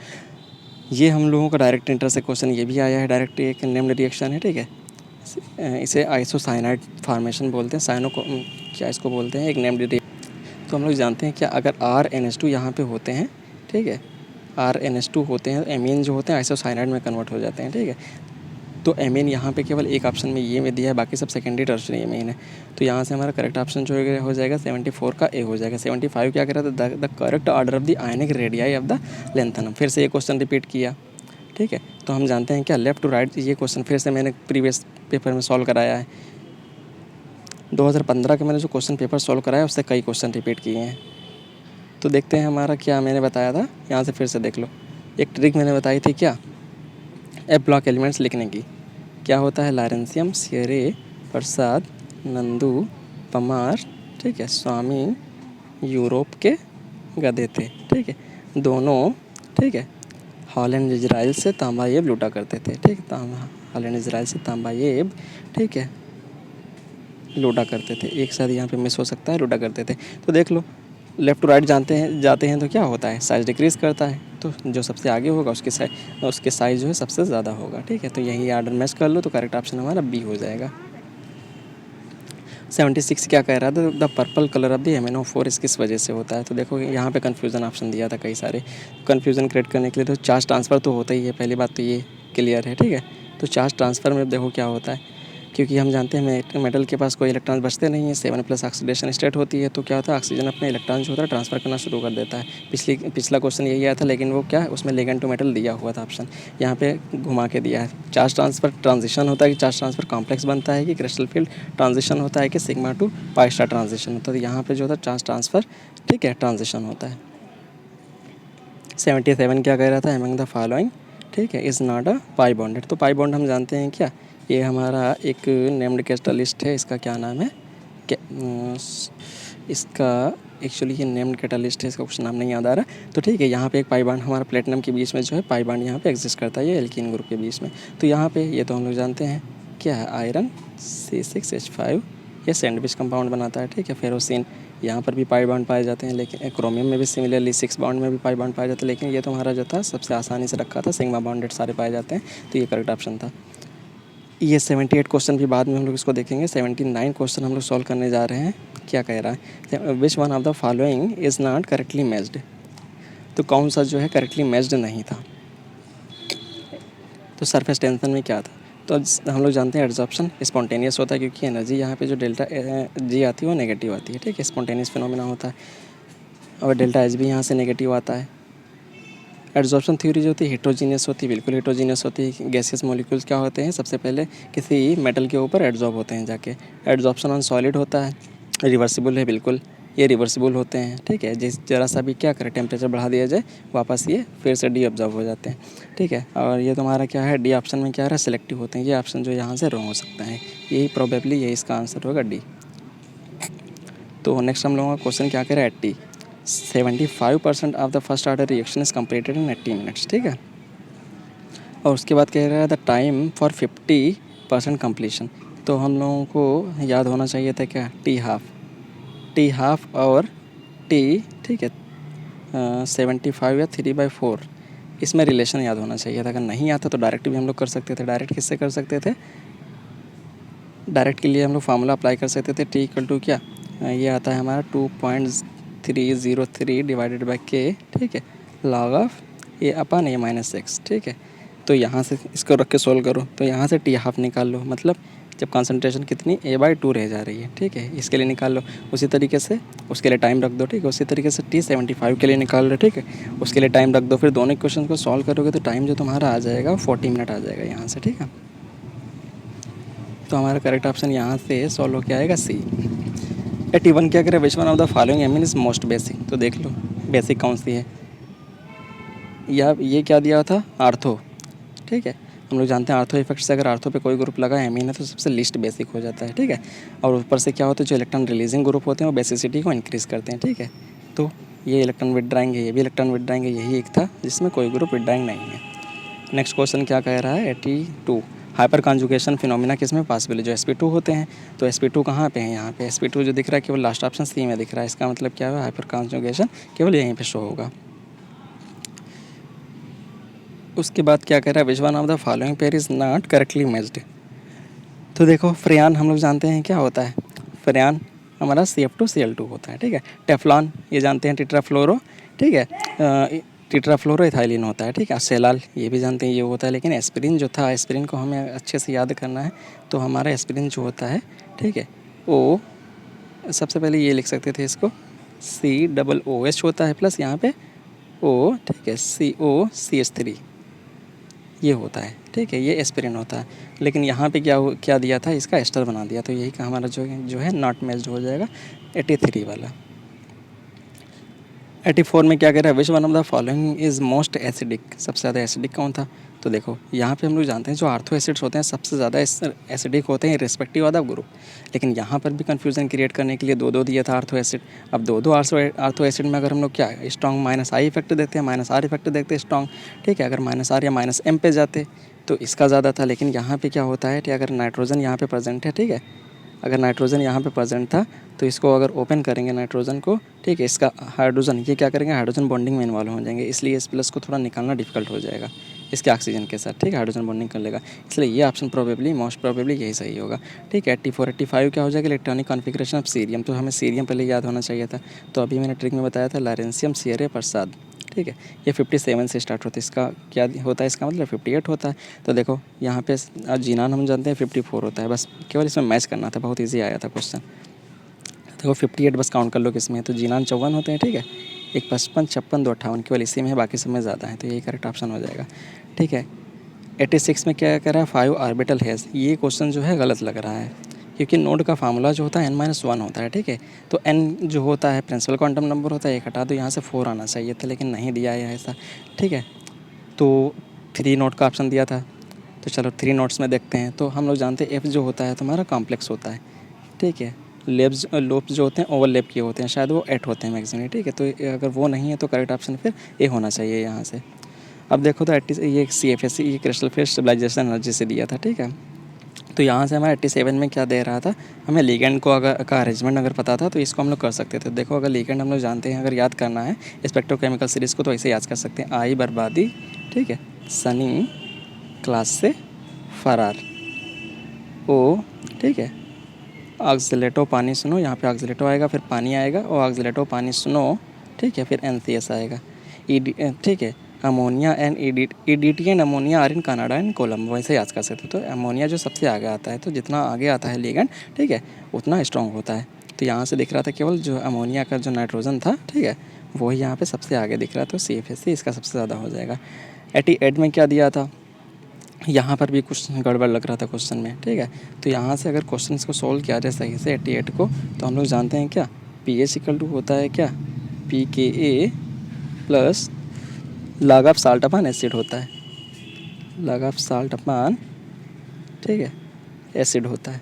Speaker 1: ये हम लोगों का डायरेक्ट इंटर से क्वेश्चन ये भी आया है, डायरेक्ट एक नेम्ड रिएक्शन है, ठीक है। इसे आइसोसाइनाइड फॉर्मेशन बोलते हैं, साइनो को क्या इसको बोलते हैं, एक नेम्ड रिएक्शन। तो हम लोग जानते हैं क्या, अगर RNH2 यहाँ पे होते हैं, ठीक है, RNH2 होते हैं, एमीन जो होते हैं आइसोसाइनाइड में कन्वर्ट हो जाते हैं, ठीक है। तो एमीन यहाँ पे केवल एक ऑप्शन में ये में दिया है, बाकी सब सेकेंडरी टर्शरी एमीन है। तो यहाँ से हमारा करेक्ट ऑप्शन जो हो जाएगा 74 का ए हो जाएगा। 75 क्या कह रहा था, the correct order of the ionic radii of the lanthanum. फिर से ये क्वेश्चन रिपीट किया, ठीक है। तो हम जानते हैं क्या, लेफ्ट टू राइट, ये क्वेश्चन फिर से मैंने प्रीवियस पेपर में सॉल्व कराया है। 2015 के मैंने जो क्वेश्चन पेपर सॉल्व कराया उससे कई क्वेश्चन रिपीट किए हैं। तो देखते हैं हमारा क्या मैंने बताया था, यहाँ से फिर से देख लो। एक ट्रिक मैंने बताई थी क्या, एफ ब्लॉक एलिमेंट्स लिखने की। क्या होता है, लारेंसियम, शेरे, प्रसाद, नंदू, पमार, ठीक है, स्वामी यूरोप के गधे थे, ठीक है, दोनों, ठीक है, हॉलैंड इजराइल से तांबाएब लूटा करते थे, ठीक है, हॉलैंड इजराइल से तांबाएब, ठीक है, लूटा करते थे। एक साथ यहाँ पे मिस हो सकता है, लूटा करते थे। तो देख लो लेफ़्ट टू राइट जाते हैं तो क्या होता है, साइज़ डिक्रीज़ करता है, तो जो सबसे आगे होगा उसके साइज़ जो है सबसे ज़्यादा होगा, ठीक है। तो यही आर्डर मैच कर लो, तो करेक्ट ऑप्शन हमारा बी हो जाएगा। 76 क्या कह रहा था, the purple colour of the MnO4 किस वजह से होता है। तो देखो यहाँ पे कन्फ्यूज़न ऑप्शन दिया था कई सारे, कन्फ्यूज़न क्रिएट करने के लिए तो चार्ज ट्रांसफ़र तो होता ही है, पहली बात तो ये क्लियर है, ठीक है। तो चार्ज ट्रांसफ़र में देखो क्या होता है, क्योंकि हम जानते हैं मेटल के पास कोई इलेक्ट्रॉन बचते नहीं है, 7+ ऑक्सीडेशन स्टेट होती है, तो क्या होता है ऑक्सीजन अपने इलेक्ट्रॉन जो होता है ट्रांसफ़र करना शुरू कर देता है। पिछला क्वेश्चन यही आया था, लेकिन वो क्या है उसमें लिगेंड टू मेटल दिया हुआ था ऑप्शन, यहाँ पे घुमा के दिया है। चार्ज ट्रांसफ़र ट्रांजिशन होता है कि चार्ज ट्रांसफ़र कॉम्प्लेक्स बनता है कि क्रिस्टल फील्ड ट्रांजिशन होता है कि sigma two pi star transition होता है। तो यहाँ पे जो होता है चार्ज ट्रांसफ़र, ठीक है, ट्रांजिशन होता है। 77 क्या कह रहा था, एमंग द फॉलोइंग, ठीक है, is not a pi bonded. तो पाई बॉन्ड हम जानते हैं क्या, ये हमारा एक नेम्ड कैटलिस्ट है, इसका क्या नाम है, इसका एक्चुअली ये नेम्ड कैटलिस्ट है, इसका कुछ नाम नहीं याद आ रहा। तो ठीक है, यहाँ पे एक पाई बॉन्ड हमारा प्लेटिनम के बीच में जो है पाई बॉन्ड यहाँ पे एग्जिस्ट करता है, ये एल्कीन ग्रुप के बीच में। तो यहाँ पे ये तो हम लोग जानते हैं क्या है, आयरन C6H5, ये सैंडविच कंपाउंड बनाता है, ठीक है। फेरोसिन, यहाँ पर भी पाई बॉन्ड पाए जाते हैं, लेकिन क्रोमियम में भी सिमिलरली 6 बॉन्ड में भी पाई बॉन्ड पाए जाते हैं, लेकिन ये तो हमारा जो था सबसे आसानी से रखा था, सिग्मा बॉन्डेड सारे पाए जाते हैं, तो ये करेक्ट ऑप्शन था। ये 78 क्वेश्चन भी बाद में हम लोग इसको देखेंगे। 79 क्वेश्चन हम लोग सॉल्व करने जा रहे हैं। क्या कह रहा है, which one of the following is not correctly matched. तो कौन सा जो है करेक्टली मैच्ड नहीं था। तो सरफेस टेंशन में क्या था, तो हम लोग जानते हैं एड्जॉर्प्शन स्पॉन्टेनियस होता है, क्योंकि एनर्जी यहाँ पे जो डेल्टा जी आती है वो नेगेटिव आती है, ठीक है, स्पॉन्टेनियस फिनोमेना होता है। और डेल्टा एच भी यहाँ से नेगेटिव आता है। एड्जॉर्प्शन थ्योरी जो होती है हेट्रोजीनियस होती है, बिल्कुल हेट्रोजीनियस होती है। गैसियस मॉलिक्यूल्स क्या होते हैं, सबसे पहले किसी मेटल के ऊपर एड्जॉर्ब होते हैं जाके। एड्जॉर्प्शन ऑन सॉलिड होता है, रिवर्सिबल है, बिल्कुल ये रिवर्सिबल होते हैं, ठीक है। जिस जरा सा भी क्या करें टेम्परेचर बढ़ा दिया जाए, वापस ये फिर से डी ऑब्जॉर्व हो जाते हैं, ठीक है। और ये तुम्हारा क्या है, डी ऑप्शन में क्या है, सिलेक्टिव होते हैं। ये ऑप्शन जो यहाँ से रॉन्ग हो सकता है, यही प्रोबेबली यही इसका आंसर होगा डी। तो नेक्स्ट हम लोगों का क्वेश्चन क्या कह रहा है, 75% of the first order reaction is completed in 80 minutes, ठीक है। और उसके बाद कह रहा है द टाइम फॉर 50% कम्प्लीशन। तो हम लोगों को याद होना चाहिए था क्या, टी हाफ और टी, ठीक है, 75 या 3/4, इसमें रिलेशन याद होना चाहिए था। अगर नहीं आता तो डायरेक्ट भी हम लोग कर सकते थे। डायरेक्ट किससे कर सकते थे, डायरेक्ट के लिए हम लोग फार्मूला अप्लाई कर सकते थे, टी इक्वल टू क्या, ये आता है हमारा 2.303 डिवाइडेड बाई के, ठीक है, log of A upon A-6, ठीक है। तो यहाँ से इसको रख के सोल्व करो, तो यहाँ से टी हाफ निकाल लो, मतलब जब कंसंट्रेशन कितनी A/2 रह जा रही है, ठीक है, इसके लिए निकाल लो। उसी तरीके से उसके लिए टाइम रख दो, ठीक है। उसी तरीके से T75 के लिए निकाल लो, ठीक है, उसके लिए टाइम रख दो। फिर दोनों क्वेश्चन को सॉल्व करोगे तो टाइम जो तुम्हारा आ जाएगा 40 मिनट आ जाएगा यहाँ से, ठीक है। तो हमारा करेक्ट ऑप्शन यहाँ से सॉल्व हो के आएगा सी। 81 क्या करें, which one of the following amine is most basic. तो देख लो बेसिक कौन सी है, या ये क्या दिया था, आर्थो, ठीक है। हम लोग जानते हैं आर्थो इफेक्ट से अगर आर्थो पे कोई ग्रुप लगा एमीन है तो सबसे लिस्ट बेसिक हो जाता है, ठीक है। और ऊपर से क्या होता है, जो इलेक्ट्रॉन रिलीजिंग ग्रुप होते हैं वो बेसिसिटी को इंक्रीज़ करते हैं, ठीक है। तो ये इलेक्ट्रॉन विड्राइंग है, ये भी इलेक्ट्रॉन विड्राइंग है, यही एक था जिसमें कोई ग्रुप विड्राइंग नहीं है। नेक्स्ट क्वेश्चन क्या कह रहा है, 82 हाइपर कॉन्जुगेशन फिनोमिना किस में पॉसिबल है, जो sp2 होते हैं। तो sp2 कहाँ पे है, यहाँ पे sp2 जो दिख रहा है केवल लास्ट ऑप्शन सी में दिख रहा है। इसका मतलब क्या है, हाइपर कॉन्जुगेशन केवल यहीं पे शो होगा। उसके बाद क्या कह रहा है, which one of the following pair is not correctly matched. तो देखो फ्रेयान हम लोग जानते हैं क्या होता है, फ्रेयान हमारा CF2Cl2 होता है, ठीक है। टेफ्लॉन ये जानते हैं टेट्राफ्लोरो, ठीक है, टेट्राफ्लोरो इथाइलिन होता है, ठीक है। सेलाल ये भी जानते हैं ये होता है। लेकिन एस्पिरिन जो था, एस्पिरिन को हमें अच्छे से याद करना है। तो हमारा एस्पिरिन जो होता है, ठीक है, वो सबसे पहले ये लिख सकते थे इसको, COOH होता है प्लस यहाँ पे O, ठीक है, COCH3 ये होता है, ठीक है, ये एस्पिरिन होता है। लेकिन यहाँ पे क्या दिया था, इसका एस्टर बना दिया। तो यही का हमारा जो है नॉट मैच्ड हो जाएगा, 83 वाला। 84 में क्या कह रहा है, which one of the following is most acidic. सबसे ज़्यादा एसिडिक कौन था, तो देखो यहाँ पे हम लोग जानते हैं जो आर्थो एसिड्स होते हैं सबसे ज़्यादा एसिडिक होते हैं रिस्पेक्टिव ऑफ द ग्रुप। लेकिन यहाँ पर भी कन्फ्यूज़न क्रिएट करने के लिए दो दिया था आर्थो एसिड। अब दो आर्थो एसिड में अगर हम लोग क्या स्ट्रॉन्ग -I इफेक्ट देखते हैं, -R इफेक्ट देखते हैं स्ट्रॉन्ग, ठीक है। अगर -R या -M पे जाते तो इसका ज़्यादा था। लेकिन यहाँ पे क्या होता है कि अगर नाइट्रोजन यहाँ पे प्रेजेंट है, ठीक है, अगर नाइट्रोजन यहाँ पे प्रेजेंट था तो इसको अगर ओपन करेंगे नाइट्रोजन को, ठीक है, इसका हाइड्रोजन ये क्या करेंगे, हाइड्रोजन बॉन्डिंग में इन्वॉल्व हो जाएंगे। इसलिए इस प्लस को थोड़ा निकालना डिफिकल्ट हो जाएगा इसके ऑक्सीजन के साथ, ठीक है, हाइड्रोजन बॉन्डिंग कर लेगा। इसलिए ये ऑप्शन प्रोबेबली मोस्ट प्रोबेबली यही सही होगा, ठीक है। 84 85 क्या हो जाएगा, इलेक्ट्रॉनिक कॉन्फिगरेशन ऑफ सीरियम। तो हमें सीरियम पहले याद होना चाहिए था। तो अभी मैंने ट्रिक में बताया था, लॉरेंशियम सियरे प्रसाद, ठीक है। ये 57 से स्टार्ट होता है, इसका क्या होता है, इसका मतलब 58 होता है। तो देखो यहाँ पे जीनान हम जानते हैं 54 होता है, बस केवल इसमें मैच करना था, बहुत ईजी आया था क्वेश्चन। देखो 58 बस काउंट कर लो किसमें है, तो जीनान 54 होते हैं, ठीक है। एक 55, 56, 2 58, केवल इसी में है, बाकी सब में ज़्यादा है, तो यही करेक्ट ऑप्शन हो जाएगा, ठीक है। 86 में क्या कह रहा है, 5 ऑर्बिटल हैज़, ये क्वेश्चन जो है गलत लग रहा है, क्योंकि नोड का फार्मूला जो होता है n-1 होता है, ठीक है। तो n जो होता है प्रिंसिपल क्वांटम नंबर होता है, एक हटा दो, यहाँ से 4 आना चाहिए था, लेकिन नहीं दिया है ऐसा, ठीक है। तो 3 नोड का ऑप्शन दिया था, तो चलो 3 नोड्स में देखते हैं। तो हम लोग जानते हैं f जो होता है तुम्हारा कॉम्प्लेक्स होता है, ठीक है। लोब्स जो होते हैं ओवरलैप किए होते हैं, शायद वो 8 होते हैं मैक्सिमम, ठीक है। तो अगर वो नहीं है तो करेक्ट ऑप्शन फिर ए होना चाहिए यहाँ से। अब देखो तो ये CFSE, ये क्रिस्टल फेस स्टेबलाइजेशन एनर्जी से दिया था, ठीक है। तो यहाँ से हमारा 87 में क्या दे रहा था, हमें लिगेंड को अगर का अरेंजमेंट अगर पता था तो इसको हम लोग कर सकते थे। देखो अगर लिगेंड हम लोग जानते हैं, अगर याद करना है स्पेक्ट्रोकेमिकल सीरीज़ को, तो ऐसे याद कर सकते हैं, आई बर्बादी, ठीक है, सनी क्लास से फरार, ओ, ठीक है, ऑक्सीलेटो पानी सुनो, यहाँ पे ऑक्सीलेटो आएगा, फिर पानी आएगा, और ऑक्सीलेटो पानी सुनो, ठीक है, फिर NCS आएगा, ठीक है। Ammonia and EDT and ammonia are in Canada and Colombo, वैसे याद कर सकते हो। तो अमोनिया जो सबसे आगे आता है, तो जितना आगे आता है लिगेंड, ठीक है, उतना स्ट्रॉन्ग होता है। तो यहाँ से दिख रहा था केवल जो अमोनिया का जो नाइट्रोजन था, ठीक है, वही यहाँ पे सबसे आगे दिख रहा था, तो CFSE इसका सबसे ज़्यादा हो जाएगा। 88 में क्या दिया था, यहाँ पर भी कुछ गड़बड़ लग रहा था क्वेश्चन में, ठीक है। तो यहाँ से अगर क्वेश्चन को सोल्व किया जाए सही से 88 को, तो हम लोग जानते हैं क्या, pH इक्वल टू होता है क्या, pKa plus log of salt upon acid होता है, लॉग ऑफ साल्ट अपान, ठीक है, एसिड होता है।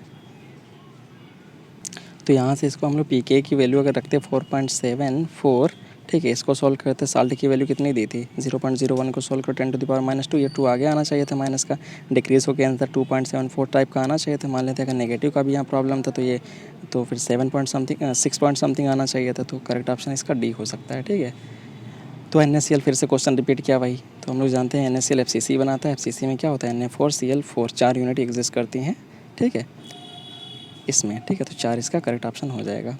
Speaker 1: तो यहाँ से इसको हम लोग pKa की वैल्यू अगर रखते हैं 4.74, ठीक है, इसको सॉल्व करते, साल्ट की वैल्यू कितनी दी थी 0.01 को सॉल्व करो 10⁻², ये 2 आगे आना चाहिए था माइनस का, डिक्रीज़ होकर आंसर 2.74 टाइप का आना चाहिए था। मान लेते हैं अगर नेगेटिव का भी यहाँ प्रॉब्लम था, तो ये तो फिर 7 पॉइंट समथिंग 6 पॉइंट समथिंग आना चाहिए था, तो करेक्ट ऑप्शन इसका डी हो सकता है, ठीक है। तो NaCl फिर से क्वेश्चन रिपीट किया भाई, तो हम लोग जानते हैं NaCl FCC बनाता है, FCC में क्या होता है Na4Cl4, 4 यूनिट एग्जिस्ट करती हैं, ठीक है, इसमें, ठीक है। तो 4 इसका करेक्ट ऑप्शन हो जाएगा,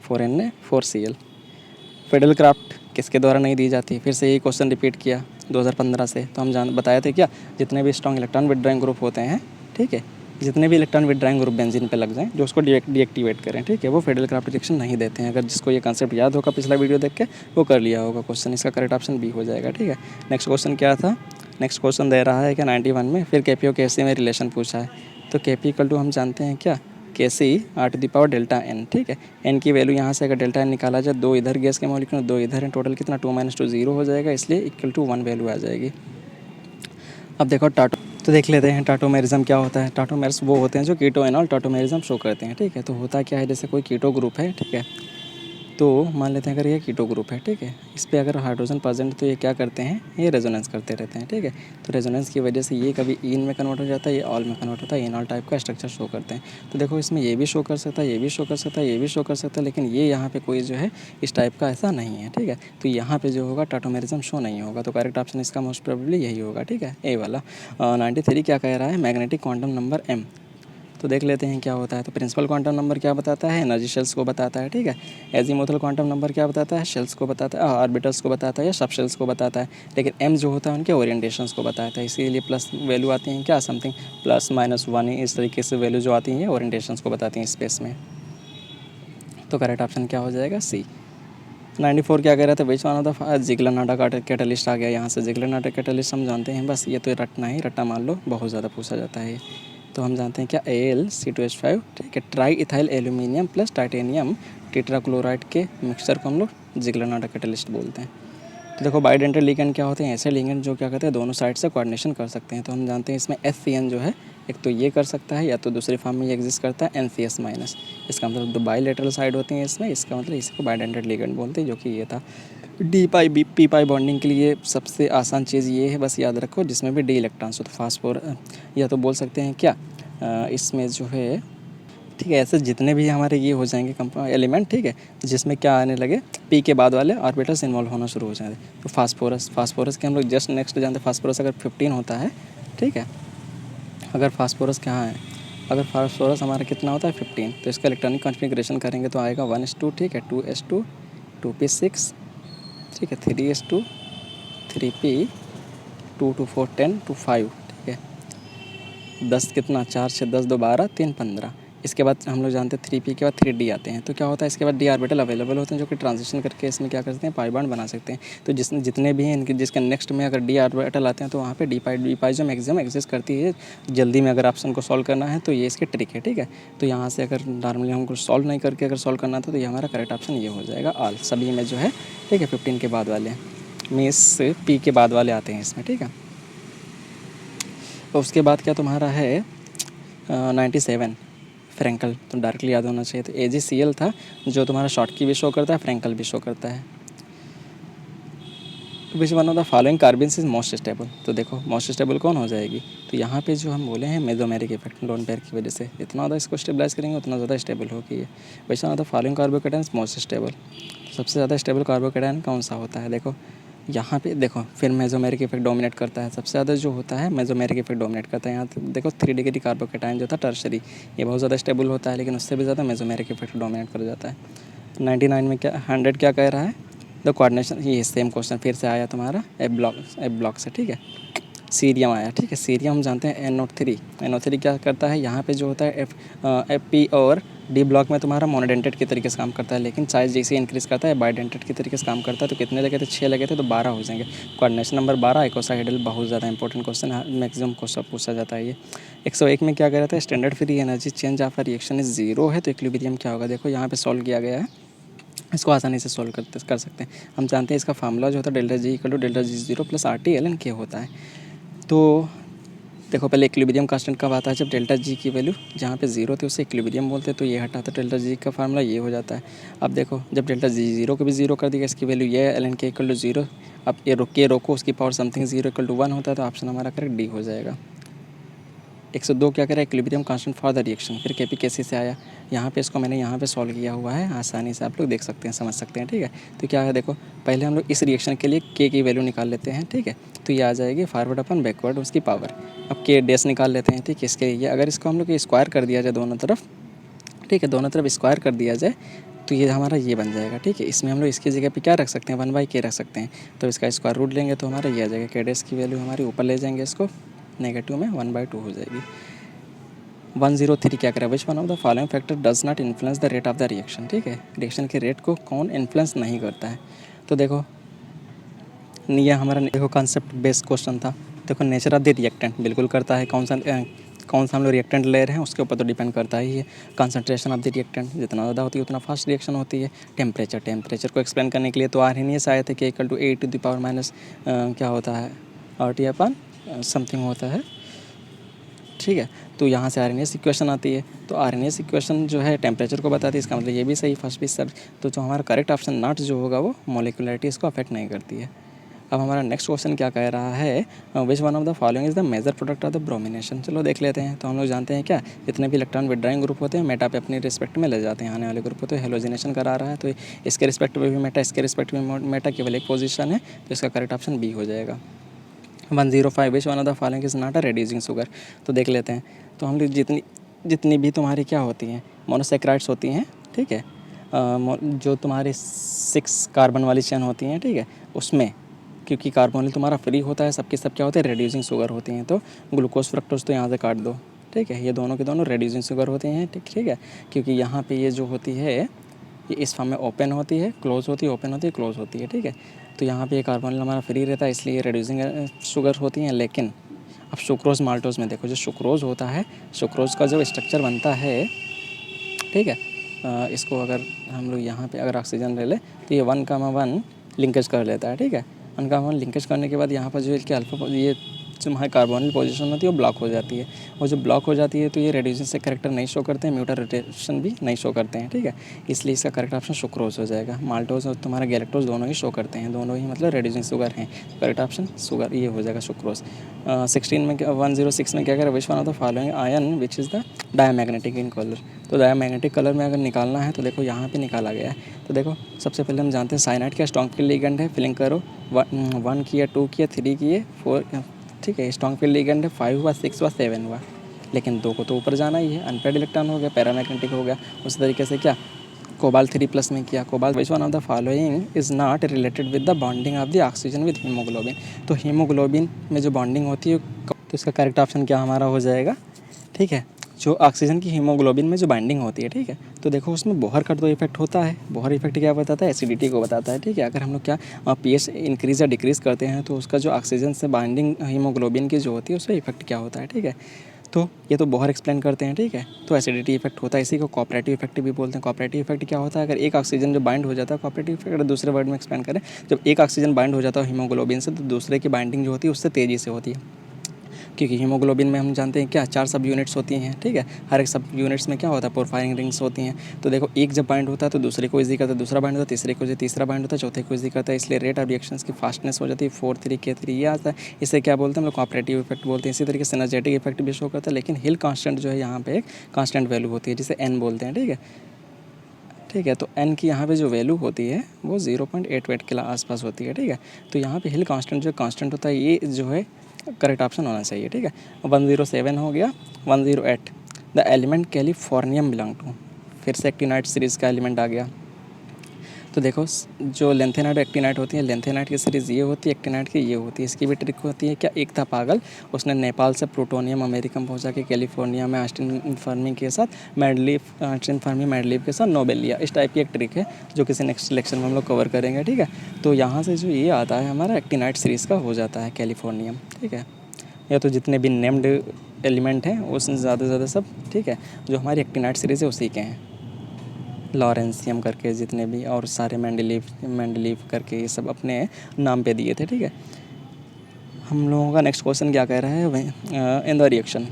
Speaker 1: 4Na4Cl। फेडरल क्राफ्ट किसके द्वारा नहीं दी जाती, फिर से यही क्वेश्चन रिपीट किया 2015 से। तो हम बताए थे क्या, जितने भी स्ट्रॉन्ग इलेक्ट्रॉन विड्रॉइंग ग्रुप होते हैं, ठीक है, जितने भी इलेक्ट्रॉन विड्रॉइंग ग्रुप बेंजीन पे लग जाएं, जो उसको डीएक्टिवेट करें, ठीक है, वो फेडरल क्राफ्ट रिएक्शन नहीं देते हैं। अगर जिसको ये कंसेप्ट याद होगा पिछला वीडियो देख के, वो कर लिया होगा क्वेश्चन, इसका करेक्ट ऑप्शन बी हो जाएगा, ठीक है। नेक्स्ट क्वेश्चन क्या था, नेक्स्ट क्वेश्चन दे रहा है कि 91 में फिर KP और KC में रिलेशन पूछा है। तो KP इक्वल टू हम जानते हैं क्या, KC r⁻ डेल्टा n, ठीक है। n की वैल्यू यहाँ से अगर डेल्टा n निकाला जाए, 2 इधर गैस के मॉलिक्यूल, 2 इधर हैं, टोटल कितना 2 - 2 0 हो जाएगा, इसलिए इक्वल टू 1 वैल्यू आ जाएगी। अब देखो टाटो, तो देख लेते हैं टाटोमेरिज्म क्या होता है। टाटोमेर्स वो होते हैं जो कीटो एनॉल टाटोमेरिज्म शो करते हैं, ठीक है। तो होता क्या है, जैसे कोई कीटो ग्रुप है, ठीक है, तो मान लेते हैं अगर ये कीटो ग्रुप है, ठीक है, इस पर अगर हाइड्रोजन प्रेजेंट, तो ये क्या करते हैं, ये रेजोनेंस करते रहते हैं, ठीक है। तो रेजोनेंस की वजह से ये कभी इन में कन्वर्ट हो जाता है, ये ऑल में कन्वर्ट होता है, इनॉल टाइप का स्ट्रक्चर शो करते हैं। तो देखो इसमें ये भी शो कर सकता है, ये भी शो कर सकता है, ये भी शो कर सकता है, लेकिन ये यहाँ पे कोई जो है इस टाइप का ऐसा नहीं है, ठीक है। तो यहाँ पे जो होगा टाटोमेरिज्म शो नहीं होगा, तो करेक्ट ऑप्शन इसका मोस्ट प्रोबेबली यही होगा, ठीक है, ए वाला। 93 क्या कह रहा है, मैग्नेटिक क्वांटम नंबर m। तो देख लेते हैं क्या होता है। तो प्रिंसिपल क्वांटम नंबर क्या बताता है, एनर्जी शेल्स को बताता है, ठीक है। एजीमुथल क्वांटम नंबर क्या बताता है, शेल्स को बताता है, ऑर्बिटल्स को बताता है या सब शेल्स को बताता है। लेकिन एम जो होता है उनके ओरिएंटेशंस को बताता है, इसीलिए प्लस वैल्यू आती हैं क्या, समथिंग +-1, इस तरीके से वैल्यू जो आती हैं ओरिएंटेशंस को बताती हैं स्पेस में। तो करेक्ट ऑप्शन क्या हो जाएगा, सी। 94 क्या कह रहा था, which one of the Ziegler Natta catalyst आ गया यहाँ से। जिगलर नाटा कैटलिस्ट हम जानते हैं, बस ये तो रटना ही रट्टा मान लो, बहुत ज़्यादा पूछा जाता है। तो हम जानते हैं क्या, AlC2H5, ठीक है, try ethyl aluminium plus titanium tetrachloride के मिक्सचर को हम लोग जिगलर नाटा कैटलिस्ट बोलते हैं। तो देखो बाइडेंटल लिगेंड क्या होते हैं, ऐसे लिगेंड जो क्या कहते हैं दोनों साइड से कोऑर्डिनेशन कर सकते हैं। तो हम जानते हैं इसमें FCN जो है, एक तो ये कर सकता है, या तो दूसरी फॉर्म में ये एग्जिस्ट करता है NCS-। इसका मतलब दो बाइलेटरल साइड होती हैं इसमें, इसका मतलब इसी को बाइडेंटल लिगेंड बोलते हैं, जो कि ये था। डी पाई पी पाई बॉन्डिंग के लिए सबसे आसान चीज़ ये है, बस याद रखो, जिसमें भी डी इलेक्ट्रॉन्स हो, तो फास्फोर, या तो बोल सकते हैं क्या, इसमें जो है, ठीक है, ऐसे जितने भी हमारे ये हो जाएंगे एलिमेंट, ठीक है, जिसमें क्या आने लगे, पी के बाद वाले ऑर्बिटल्स इन्वॉल्व होना शुरू हो जाए। तो फास्फोरस के हम लोग जस्ट नेक्स्ट जानते हैं, फास्फोरस अगर 15 होता है, ठीक है, अगर फास्फोरस कहाँ है, अगर फास्फोरस हमारा कितना होता है 15, तो इसका इलेक्ट्रॉनिक कॉन्फ़िगरेशन करेंगे तो आएगा 1s2, ठीक है, 2s2, 2p6, ठीक है, 3s2, 3p 2 2 4 10 2 5, ठीक है। 10 कितना, 4 6 10 2 12 3 15। इसके बाद हम लोग जानते हैं 3p के बाद 3d आते हैं। तो क्या होता है, इसके बाद d ऑर्बिटल अवेलेबल होते हैं जो कि ट्रांजिशन करके इसमें क्या करते हैं, पाई बॉन्ड बना सकते हैं। तो जितने भी हैं इनके जिसके नेक्स्ट में अगर d ऑर्बिटल आते हैं तो वहाँ पे डी पाई जो मैक्सिमम एग्जिस्ट करती है। जल्दी में अगर ऑप्शन को सॉल्व करना है तो ये इसकी ट्रिक है, ठीक है। तो यहाँ से अगर नॉर्मली हमको सॉल्व नहीं करके अगर सॉल्व करना था तो ये हमारा करेक्ट ऑप्शन ये हो जाएगा ऑल, सभी में जो है, ठीक है। 15 के बाद वाले मीन्स p के बाद वाले आते हैं इसमें, ठीक है। और उसके बाद क्या तुम्हारा है 97 फ्रैंकल, तो डायरेक्टली याद होना चाहिए। तो AgCl था जो तुम्हारा शॉर्ट की भी शो करता है, फ्रैंकल भी शो करता है। Which one of the following carbons is most stable, तो देखो मोस्ट स्टेबल कौन हो जाएगी, तो यहाँ पे जो हम बोले हैं मेसोमेरिक इफेक्ट लोन पेयर की वजह से, जितना ज़्यादा इसको स्टेबलाइज करेंगे उतना ज़्यादा स्टेबल होगी ये। Which one of the following carbocations most stable, सबसे ज़्यादा स्टेबल कार्बोकेटाइन कौन सा होता है, देखो यहाँ पे देखो फिर मेसोमेरिक इफेक्ट डोमिनेट करता है। सबसे ज़्यादा जो होता है मेसोमेरिक इफेक्ट डोमिनेट करता है। यहाँ देखो 3 डिग्री कार्बोकेटाइन जो था टर्शरी, ये बहुत ज़्यादा स्टेबल होता है, लेकिन उससे भी ज़्यादा मेसोमेरिक इफेक्ट डोमिनेट कर जाता है। 99 में क्या 100 क्या कह रहा है, द कोऑर्डिनेशन, ये सेम क्वेश्चन फिर से आया तुम्हारा एफ ब्लॉक से, ठीक है। सीरियम आया, ठीक है। सीरियम हम जानते हैं NO3 क्या करता है, यहाँ पे जो होता है FP और डी ब्लॉक में तुम्हारा मोनोडेंटेट के तरीके से काम करता है, लेकिन साइज जैसे इंक्रीज़ करता है बाइडेंटेट के तरीके से काम करता है। तो कितने लगे थे, 6 लगे थे, तो 12 हो जाएंगे। कोऑर्डिनेशन नंबर 12 इकोसाहेड्रल, बहुत ज़्यादा इंपॉर्टेंट क्वेश्चन है, मैक्सिमम क्वेश्चन पूछा जाता है ये। 101 में क्या कह रहा था, standard free energy change of reaction is 0 है, तो इक्विलिब्रियम क्या होगा, देखो यहाँ पे सॉल्व किया गया है, इसको आसानी से सॉल्व कर सकते हैं। हम जानते हैं इसका फार्मूला जो होता है delta G equal to delta G 0 plus RT ln K होता है। तो देखो पहले इक्विलिब्रियम कांस्टेंट कब आता है, जब डेल्टा जी की वैल्यू जहाँ पे 0 थी उसे इक्विलिब्रियम बोलते हैं, तो ये हटा तो डेल्टा जी का फार्मूला ये हो जाता है। अब देखो जब डेल्टा जी 0 को भी 0 कर दिया, इसकी वैल्यू ये ln K इक्वल टू 0, अब ये रोको उसकी पावर समथिंग 0 इक्वल टू 1 होता है, तो ऑप्शन हमारा करेक्ट डी हो जाएगा। 102 क्या करें, equilibrium constant for the reaction, फिर Kp कैसे से आया, यहाँ पे इसको मैंने यहाँ पे सॉल्व किया हुआ है, आसानी से आप लोग देख सकते हैं, समझ सकते हैं, ठीक है। तो क्या है, देखो पहले हम लोग इस रिएक्शन के लिए K की वैल्यू निकाल लेते हैं, ठीक है। तो ये आ जाएगी फॉरवर्ड अपन बैकवर्ड उसकी पावर। अब K डैश निकाल लेते हैं, ठीक है। इसके लिए अगर इसको हम लोग स्क्वायर कर दिया जाए दोनों तरफ, ठीक है, दोनों तरफ स्क्वायर कर दिया जाए तो ये हमारा ये बन जाएगा, ठीक है। इसमें हम लोग इसकी जगह पे क्या रख सकते हैं, 1/K रख सकते हैं, तो इसका स्क्वायर रूट लेंगे तो हमारा ये आ जाएगा। K डैश की वैल्यू हमारी ऊपर ले जाएंगे, इसको नेगेटिव में 1/2 हो जाएगी। 103 क्या करें, which one of the following factor does not influence the rate of the reaction, ठीक है। रिएक्शन के रेट को कौन इन्फ्लुएंस नहीं करता है, तो देखो ये हमारा देखो कॉन्सेप्ट बेस्ड क्वेश्चन था। देखो नेचर ऑफ द रिएक्टेंट बिल्कुल करता है, कौन सा हम लोग रिएक्टेंट ले रहे हैं उसके ऊपर तो डिपेंड करता ही है। कंसंट्रेशन ऑफ द रिएक्टेंट जितना ज़्यादा होती है उतना फास्ट रिएक्शन होती है। टेम्परेचर को एक्सप्लेन करने के लिए तो आर्हेनियस आए थे, K equal to 8 to the power minus क्या होता है RT अपन समथिंग होता है, ठीक है। तो यहाँ से आर्हेनियस इक्वेशन आती है, तो आर्हेनियस इक्वेशन जो है टेम्परेचर को बताती है, इसका मतलब ये भी सही फर्स्ट भी सर। तो जो हमारा करेक्ट ऑप्शन नॉट जो होगा वो मॉलिक्यूलरिटी इसको अफेक्ट नहीं करती है। अब हमारा नेक्स्ट क्वेश्चन क्या कह रहा है, which one of the following is the major product of the bromination, चलो देख लेते हैं। तो हम लोग जानते हैं क्या, जितने भी इलेक्ट्रॉन विड्राइंग ग्रुप होते हैं मेटा पे अपनी रिस्पेक्ट में ले जाते हैं, आने वाले ग्रुप को तो हेलोजिनेशन करा रहा है, तो इसके रिस्पेक्ट में भी मेटा, इसके रिस्पेक्ट में मेटा केवल एक पोजीशन है, तो इसका करेक्ट ऑप्शन बी हो जाएगा। 105 विच one of the following is not a reducing sugar, तो देख लेते हैं। तो हम लोग जितनी भी तुम्हारी क्या होती हैं मोनोसेक्राइड्स होती हैं, ठीक है, जो तुम्हारी 6 कार्बन वाली चेन होती हैं, ठीक है, उसमें क्योंकि कार्बोनिल तुम्हारा फ्री होता है, सबके सब क्या होते हैं रेड्यूसिंग शुगर होती हैं, तो ग्लूकोज फ्रक्टोज तो यहाँ से काट दो, ठीक है। ये दोनों के दोनों रेड्यूसिंग शुगर होते हैं, ठीक है, क्योंकि यहाँ पे ये जो होती है ये इस फॉर्म में ओपन होती है, क्लोज होती है, ओपन होती है, क्लोज होती है, ठीक है। तो यहाँ पे ये कार्बोनिल हमारा फ्री रहता है, इसलिए रेड्यूसिंग शुगर होती हैं। लेकिन अब सुक्रोज माल्टोज में देखो, जो सुक्रोज होता है, सुक्रोज का जब स्ट्रक्चर बनता है, ठीक है, इसको अगर हम लोग यहाँ पे अगर ऑक्सीजन ले ले तो ये 1,1 लिंकेज कर लेता है, ठीक है। 1,1 लिंकेज करने के बाद यहाँ पर जो इसके अल्फा ये जो हमारी कार्बोनिल पोजीशन होती है वो ब्लॉक हो जाती है, और जब ब्लॉक हो जाती है तो ये रेड्यूसिंग से करेक्टर नहीं शो करते हैं, म्यूटर रोटेशन भी नहीं शो करते हैं, ठीक है। इसलिए इसका करेक्ट ऑप्शन सुक्रोज हो जाएगा। माल्टोज और तुम्हारा गैलेक्टोज दोनों ही शो करते हैं, दोनों ही मतलब रेड्यूसिंग शुगर हैं, करेक्ट ऑप्शन शुगर ये हो जाएगा सुक्रोज। 106 में क्या करें, which one of the following ion which is the diamagnetic in colour, तो डायमैग्नेटिक कलर में अगर निकालना है तो देखो यहाँ पे निकाला गया है। तो देखो सबसे पहले हम जानते हैं साइनाइड का स्ट्रॉन्ग फील्ड लिगेंड है, फिलिंग करो 1 किया, 2 किया, 3 किए, 4, ठीक है, स्ट्रॉन्ग फील्ड लिगेंड है, 5 हुआ, 6 हुआ, 7 हुआ, लेकिन 2 को तो ऊपर जाना ही है, अनपेड इलेक्ट्रॉन हो गया, पैरामैग्नेटिक हो गया। उस तरीके से क्या कोबाल्ट 3 प्लस में किया, cobalt which one of the following is not related with the bonding of the oxygen with haemoglobin. तो हीमोग्लोबिन में जो बॉन्डिंग होती है, तो इसका करेक्ट ऑप्शन क्या हमारा हो जाएगा, ठीक है, जो ऑक्सीजन की हीमोग्लोबिन में जो बाइंडिंग होती है, ठीक है। तो देखो उसमें बोहर का तो इफेक्ट होता है, बोहर इफेक्ट क्या बताता है, एसिडिटी को बताता है, ठीक है। अगर हम लोग क्या पीएच इंक्रीज या डिक्रीज़ करते हैं तो उसका जो ऑक्सीजन से बाइंडिंग हीमोग्लोबिन की जो होती है उस पर इफेक्ट क्या होता है, ठीक है। तो ये तो बोहर एक्सप्लेन करते हैं, ठीक है। तो एसिडिटी इफेक्ट होता है, इसी को कोऑपरेटिव इफेक्ट भी बोलते हैं। कोऑपरेटिव इफेक्ट क्या होता है, अगर एक ऑक्सीजन जो बाइंड हो जाता है, कोऑपरेटिव इफेक्ट अगर दूसरे वर्ड में एक्सप्लेन करें, जब एक ऑक्सीजन बाइंड हो जाता है हीमोग्लोबिन से, तो दूसरे की बाइंडिंग जो होती है उससे तेज़ी से होती है, क्योंकि हीमोग्लोबिन में हम जानते हैं क्या 4 सब यूनिट्स होती हैं, ठीक है। हर एक सब यूनिट्स में क्या होता है, पोरफायरिंग रिंग्स होती हैं। तो देखो एक जब बाइंड होता है तो दूसरे को इजी करता है, दूसरा बाइंड होता है तीसरे को इजी, तीसरा बाइंड होता है चौथे को इजी करता है, इसलिए रेट ऑफ रिएक्शंस की फास्टनेस हो जाती है 4-3 ये आता है। इसे क्या बोलते हैं हम लोग, कोऑपरेटिव इफेक्ट बोलते हैं। इसी तरीके से सिनर्जेटिक इफेक्ट भी शो करता है, लेकिन हिल कांस्टेंट जो है यहाँ पे एक कांस्टेंट वैल्यू होती है जिसे एन बोलते हैं, ठीक है। ठीक है, तो एन की यहाँ पे जो वैल्यू होती है वो 0.88 के आसपास होती है, ठीक है। तो यहाँ पे हिल कांस्टेंट जो कांस्टेंट होता है ये जो है करेक्ट ऑप्शन होना चाहिए, ठीक है। 107 हो गया, 108 the element californium belong to, फिर से एक्टिनाइट सीरीज़ का एलिमेंट आ गया। तो देखो जो लेंथेनाइट एक्टिनाइट होती है, लेंथेनाइट की सीरीज़ ये होती है, एक्टिनाइट की ये होती है। इसकी भी ट्रिक होती है क्या, एक था पागल, उसने नेपाल से प्लूटोनियम अमेरिकम पहुंचा के कैलिफोर्निया में ऑस्टिन फर्मी के साथ ऑस्टिन फर्मी मेडलीव के साथ नोबेल लिया। इस टाइप की एक ट्रिक है जो किसी नेक्स्ट लेक्चर में हम लोग कवर करेंगे, ठीक है। तो यहाँ से जो ये आता है हमारा एक्टिनाइट सीरीज़ का हो जाता है कैलिफोर्नियम, ठीक है। या तो जितने भी नेम्ड एलिमेंट हैं उसमें ज़्यादा से ज़्यादा सब, ठीक है, जो हमारी एक्टिनाइट सीरीज़ है उसी के हैं, लॉरेंसियम करके जितने भी, और सारे मैंडलीव करके ये सब अपने नाम पे दिए थे, ठीक है। हम लोगों का नेक्स्ट क्वेश्चन क्या कह रहा है, वह in the reaction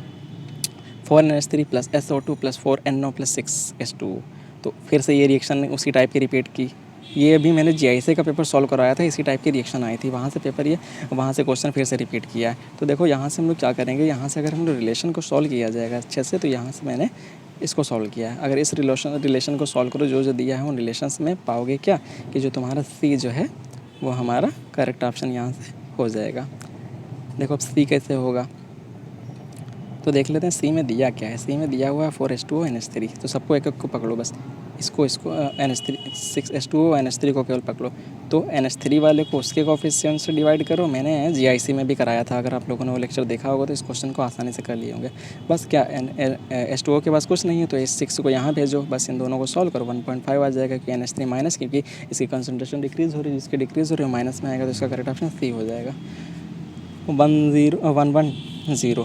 Speaker 1: 4NH3 plus SO2 plus 4NO plus 6H2। तो फिर से ये रिएक्शन उसी टाइप की रिपीट की। ये अभी मैंने GIC का पेपर सॉल्व कराया था, इसी टाइप की रिएक्शन आई थी, वहाँ से पेपर ये, वहाँ से क्वेश्चन फिर से रिपीट किया है। तो देखो यहाँ से हम लोग क्या करेंगे, यहाँ से अगर हम लोग रिलेशन को सॉल्व किया जाएगा अच्छे से, तो यहाँ से मैंने इसको सॉल्व किया है। अगर इस रिलेशन को सॉल्व करो, जो जो दिया है उन रिलेशंस में पाओगे क्या कि जो तुम्हारा C जो है वो हमारा करेक्ट ऑप्शन यहाँ से हो जाएगा। देखो अब C कैसे होगा, तो देख लेते हैं C में दिया क्या है। C में दिया हुआ है 4H2O NH3, तो सबको एक एक को पकड़ो बस, इसको NH3 6H2O NH3 को केवल पकड़ो। तो NH3 वाले को उसके कोफिशिएंट से डिवाइड करो। मैंने GIC में भी कराया था, अगर आप लोगों ने वो लेक्चर देखा होगा तो इस क्वेश्चन को आसानी से कर लिए होंगे। बस क्या H2O के पास कुछ नहीं है तो H6 को यहाँ भेजो, बस इन दोनों को सॉल्व करो, 1.5 आ जाएगा, कि NH3 माइनस, क्योंकि इसकी कंसनट्रेशन डिक्रीज़ हो रही है, जिसकी डिक्रीज़ हो रही है माइनस में आएगा, तो इसका करेक्ट ऑप्शन C हो जाएगा। 110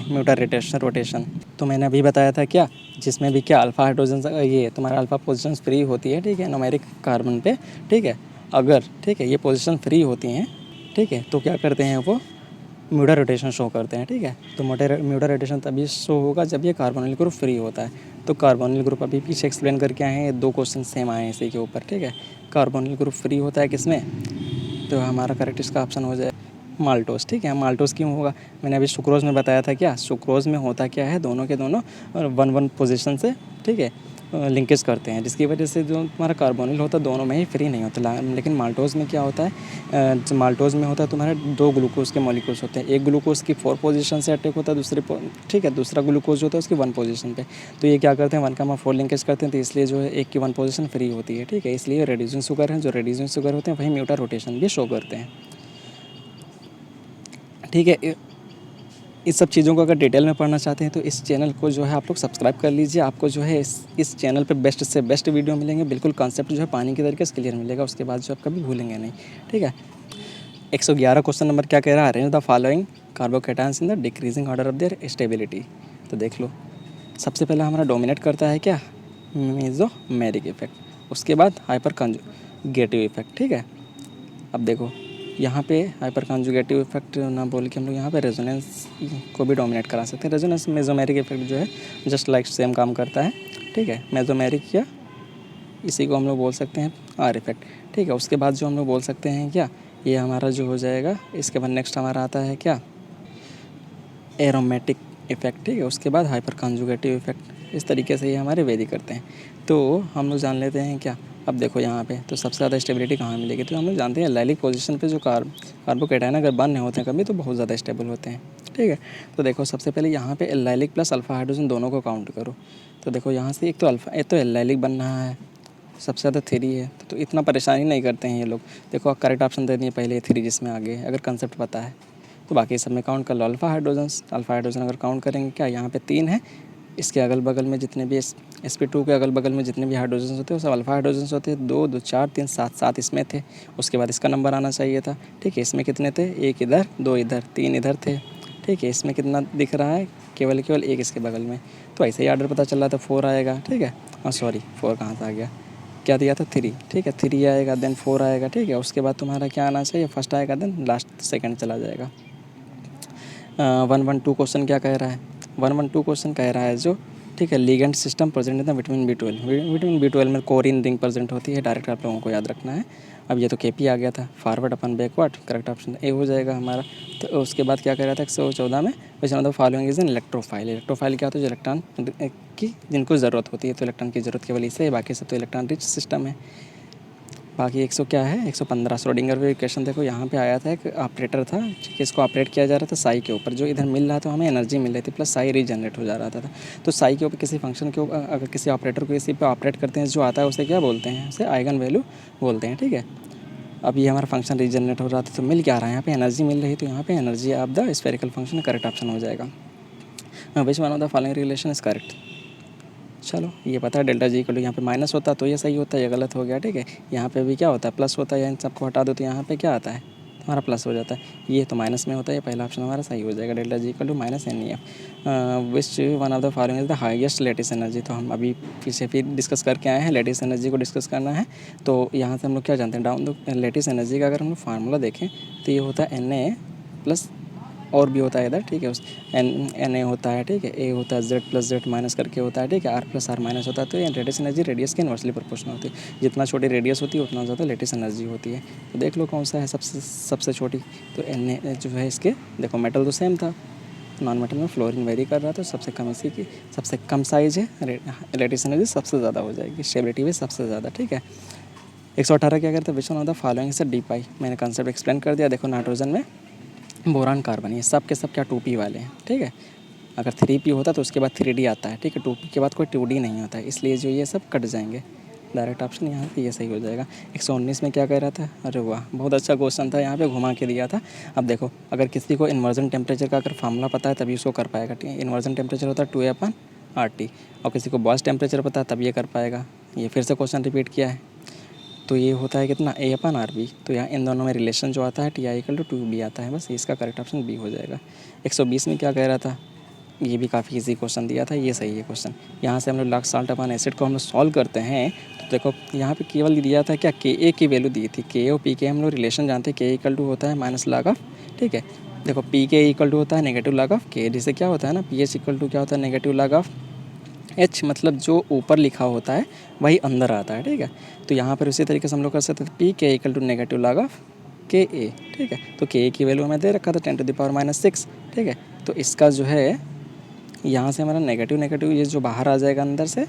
Speaker 1: म्यूटर रोटेशन, तो मैंने अभी बताया था क्या, जिसमें भी क्या अल्फ़ा हाइड्रोजन ये तुम्हारा अल्फ़ा पोजीशन फ्री होती है, ठीक है, न्यूमेरिक कार्बन पे, ठीक है। अगर ठीक है ये पोजीशन फ्री होती हैं, ठीक है, तो क्या करते हैं वो म्यूटर रोटेशन शो करते हैं, ठीक है। तो म्यूटर रोटेशन तभी शो होगा जब ये कार्बोनिल ग्रुप फ्री होता है। तो कार्बोनिल ग्रुप अभी पीछे एक्सप्लेन करके आए हैं, 2 क्वेश्चन सेम आए हैं इसी के ऊपर, ठीक है। कार्बोनिल ग्रुप फ्री होता है किसमें, तो हमारा करेक्ट इसका ऑप्शन हो जाए माल्टोस, ठीक है। माल्टोस क्यों होगा, मैंने अभी सुक्रोज में बताया था क्या, सुक्रोज में होता क्या है, दोनों के दोनों 1-1 पोजीशन से, ठीक है, लिंकेज करते हैं, जिसकी वजह से जो तुम्हारा कार्बोनिल होता है दोनों में ही फ्री नहीं होता। लेकिन माल्टोज में क्या होता है, माल्टोज में होता है तुम्हारे 2 ग्लूकोज के मॉलिक्यूल्स होते हैं, एक ग्लूकोज की 4 पोजीशन से अटैक होता है, ठीक है, दूसरा ग्लूकोज होता है उसकी 1 पोजीशन पे। तो ये क्या करते हैं 1,4 लिंकेज करते हैं, तो इसलिए जो है एक की 1 पोजीशन फ्री होती है, ठीक है। इसलिए रेड्यूसिंग शुगर है, जो रेड्यूसिंग शुगर होते हैं वही म्यूटर रोटेशन भी शो करते हैं, ठीक है। इस सब चीज़ों को अगर डिटेल में पढ़ना चाहते हैं तो इस चैनल को जो है आप लोग सब्सक्राइब कर लीजिए। आपको जो है इस चैनल पे बेस्ट से बेस्ट वीडियो मिलेंगे, बिल्कुल कॉन्सेप्ट जो है पानी की तरीके से क्लियर मिलेगा, उसके बाद जो आप कभी भूलेंगे नहीं, ठीक है। 111 क्वेश्चन नंबर क्या कह रहा है, arrange the following carbocations in the decreasing order of their stability. तो देख लो, सबसे पहले हमारा डोमिनेट करता है क्या, मेसोमेरिक इफेक्ट, उसके बाद हाइपर कंजुगेटिव इफेक्ट, ठीक है। अब देखो यहाँ पे हाइपर कंजुगेटिव इफेक्ट ना बोल के हम लोग यहाँ पे रेजोनेंस को भी डोमिनेट करा सकते हैं। रेजोनेंस मेसोमेरिक इफेक्ट जो है जस्ट लाइक सेम काम करता है, ठीक है। मेसोमेरिक या इसी को हम लोग बोल सकते हैं आर इफेक्ट, ठीक है। उसके बाद जो हम लोग बोल सकते हैं क्या, ये हमारा जो हो जाएगा, इसके बाद नेक्स्ट हमारा आता है क्या, एरोमेटिक इफेक्ट, ठीक है। उसके बाद हाइपर कंजुगेटिव इफेक्ट, इस तरीके से ये हमारे वेरी करते हैं। तो हम लोग जान लेते हैं क्या, अब देखो यहाँ पे तो सबसे ज़्यादा स्टेबिलिटी कहाँ मिलेगी, तो हम लोग जानते हैं एल्लाइलिक पोजीशन पे जो कार्बोकेटाइन अगर बंद होते हैं कभी तो बहुत ज़्यादा स्टेबल होते हैं, ठीक है। तो देखो सबसे पहले यहाँ पे एल्लाइलिक प्लस अल्फा हाइड्रोजन दोनों को काउंट करो। तो देखो यहाँ से एक तो एल्लाइलिक बन रहा है, सबसे ज़्यादा 3 है, तो इतना परेशानी नहीं करते हैं ये लोग। देखो करेक्ट ऑप्शन दे दिए पहले 3 जिसमें आगे है, अगर कंसेप्ट पता है तो बाकी सब में काउंट कर लो। अल्फ़ा हाइड्रोजन अगर काउंट करेंगे क्या, यहाँ पे 3 है, इसके अगल बगल में जितने भी sp2 के अगल बगल में जितने भी हाइड्रोजन होते हैं वो सब अल्फ़ा हाइड्रोजन होते हैं। 2 2 4 3 7 इसमें थे, उसके बाद इसका नंबर आना चाहिए था। ठीक है, इसमें कितने थे, 1 इधर 2 इधर 3 इधर थे। ठीक है, इसमें कितना दिख रहा है, केवल 1 इसके बगल में, तो ऐसे ही आर्डर पता चल रहा था 4 आएगा। ठीक है, हाँ सॉरी 4 कहाँ से आ गया, क्या दिया था 3। ठीक है, 3 आएगा देन 4 आएगा। ठीक है, उसके बाद तुम्हारा क्या आना चाहिए, फर्स्ट आएगा देन लास्ट सेकंड चला जाएगा। 112 क्वेश्चन क्या कह रहा है, 112 क्वेश्चन कह रहा है जो, ठीक है, ligand system present in vitamin B12, vitamin B12 में कोरिन रिंग प्रेजेंट होती है, डायरेक्ट आप लोगों को याद रखना है। अब ये तो KP आ गया था, forward upon backward, correct option A हो जाएगा हमारा। तो उसके बाद क्या कह रहा था 114 में, वैसे मतलब following is an electrophile. Electrophile क्या होता है, जो इलेक्ट्रॉन की जिनको ज़रूरत होती है, तो इलेक्ट्रॉन की ज़रूरत केवल इसे है, बाकी सब तो इलेक्ट्रॉन रिच सिस्टम है। बाकी 100 क्या है, 115 श्रोडिंगर वेव इक्वेशन। देखो यहाँ पे आया था, एक ऑपरेटर था, ठीक है, इसको ऑपरेट किया जा रहा था साई के ऊपर, जो इधर मिल रहा था हमें एनर्जी मिल रही थी, प्लस साई रीजनरेट हो जा रहा था। तो साई के ऊपर किसी फंक्शन के ऊपर अगर किसी ऑपरेटर को किसी पे ऑपरेट करते हैं, जो आता है उसे क्या बोलते हैं, उसे आइगन वैल्यू बोलते हैं। ठीक है, अब ये हमारा फंक्शन रीजनरेट हो रहा था, तो मिल क्या रहा है, यहाँ पे एनर्जी मिल रही है, तो यहाँ पे energy of the spherical function correct option हो जाएगा। विच one of the following relation is correct. चलो ये पता है डेल्टा जी इक्वल टू, यहाँ पे माइनस होता तो ये सही होता है, ये गलत हो गया। ठीक है, यहाँ पे भी क्या होता है, प्लस होता है, इन सबको हटा दो तो यहाँ पे क्या आता है, हमारा प्लस हो जाता है, ये तो माइनस में होता है, ये पहला ऑप्शन हमारा सही हो जाएगा, delta G equal to minus NEF। Which one of the following is the highest lattice energy. तो हम अभी पीछे फिर डिस्कस करके आए हैं, लेटिस एनर्जी को डिस्कस करना है। तो यहाँ से हम लोग क्या जानते हैं, डाउन द लेटिस एनर्जी का अगर हम लोग फार्मूला देखें तो ये होता है Na प्लस और भी होता है इधर। ठीक है, उस Na होता है, ठीक है, A होता है Z प्लस Z माइनस करके होता है। ठीक है, R प्लस R माइनस होता है। तो ये लेटिस एनर्जी रेडियस के इन्वर्सली प्रोपोर्शनल होती है, जितना छोटी रेडियस होती है उतना ज़्यादा लेटिस एनर्जी होती है। तो देख लो कौन सा है सबसे छोटी, तो Na जो है इसके, देखो मेटल तो सेम था, नॉन मेटल में फ्लोरीन वेरी कर रहा था, तो सबसे कम इसी की सबसे कम साइज है, लेटिस एनर्जी सबसे ज़्यादा हो जाएगी, स्टेबिलिटी भी सबसे ज़्यादा। ठीक है, 118 क्या करते हैं, विच वन ऑफ द फॉलोइंग से डी पाई। मैंने कंसेप्ट एक्सप्लेन कर दिया। देखो नाइट्रोजन में बोरान कार्बन, ये सब के सब क्या 2p वाले हैं। ठीक है, अगर 3p होता तो उसके बाद 3d आता है। ठीक है, 2p के बाद कोई 2d नहीं होता है, इसलिए जो ये सब कट जाएंगे, डायरेक्ट ऑप्शन यहाँ पे ये सही हो जाएगा। 119 में क्या कह रहा था, अरे वाह बहुत अच्छा क्वेश्चन था, यहाँ पे घुमा के दिया था। अब देखो अगर किसी को इन्वर्जन टेम्परेचर का अगर फार्मूला पता है तभी उसको कर पाएगा। ठीक है, इन्वर्जन टेम्परेचर होता है 2A/RT, और किसी को बॉयल्स टेम्परेचर पता है तब ये कर पाएगा। ये फिर से क्वेश्चन रिपीट किया है, तो ये होता है कितना, A/RB। तो यहाँ इन दोनों में रिलेशन जो आता है Ti = 2B आता है, बस इसका करेक्ट ऑप्शन B हो जाएगा। 120 में क्या कह रहा था, ये भी काफ़ी इजी क्वेश्चन दिया था, ये सही है क्वेश्चन। यहाँ से हम लोग लॉग साल्ट अपॉन एसिड को हम लोग सॉल्व करते हैं, तो देखो यहाँ पे केवल दिया था क्या, Ka की वैल्यू दी थी, Ka और Pk हम लोग रिलेशन जानते हैं, K = होता है माइनस लॉग ऑफ। ठीक है, देखो Pk = होता है नेगेटिव लॉग ऑफ K, जिससे क्या होता है ना, Ph = क्या होता है, नेगेटिव लॉग ऑफ H, मतलब जो ऊपर लिखा होता है वही अंदर आता है। ठीक है, तो यहाँ पर उसी तरीके से हम लोग कर सकते थे, Pk = negative log of Ka। ठीक है, तो Ka की वैल्यू हमें दे रखा था 10⁻⁻6। ठीक है, तो इसका जो है यहाँ से हमारा नेगेटिव ये जो बाहर आ जाएगा अंदर से,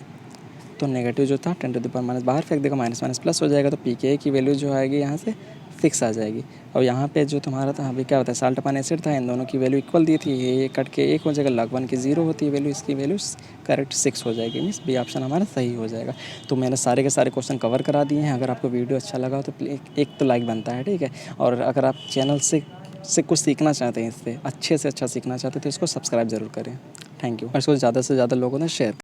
Speaker 1: तो नेगेटिव जो था 10⁻⁻, बाहर फेंक देगा, माइनस माइनस प्लस हो जाएगा, तो Pk की वैल्यू जो आएगी यहाँ से 6 आ जाएगी। और यहाँ पे जो तुम्हारा था अभी क्या होता है, साल्ट अपॉन एसिड था, इन दोनों की वैल्यू इक्वल दी थी, ये कट के 1 हो जाएगा, log 1 की 0 होती है वैल्यू, इसकी वैल्यू करेक्ट 6 हो जाएगी, मीन्स बी ऑप्शन हमारा सही हो जाएगा। तो मैंने सारे के सारे क्वेश्चन कवर करा दिए हैं। अगर आपको वीडियो अच्छा लगा तो एक तो लाइक बनता है। ठीक है, और अगर आप चैनल से कुछ सीखना चाहते हैं, इससे अच्छे से अच्छा सीखना चाहते हैं, तो इसको सब्सक्राइब ज़रूर करें। थैंक यू, और इसको ज़्यादा से ज़्यादा लोगों ने शेयर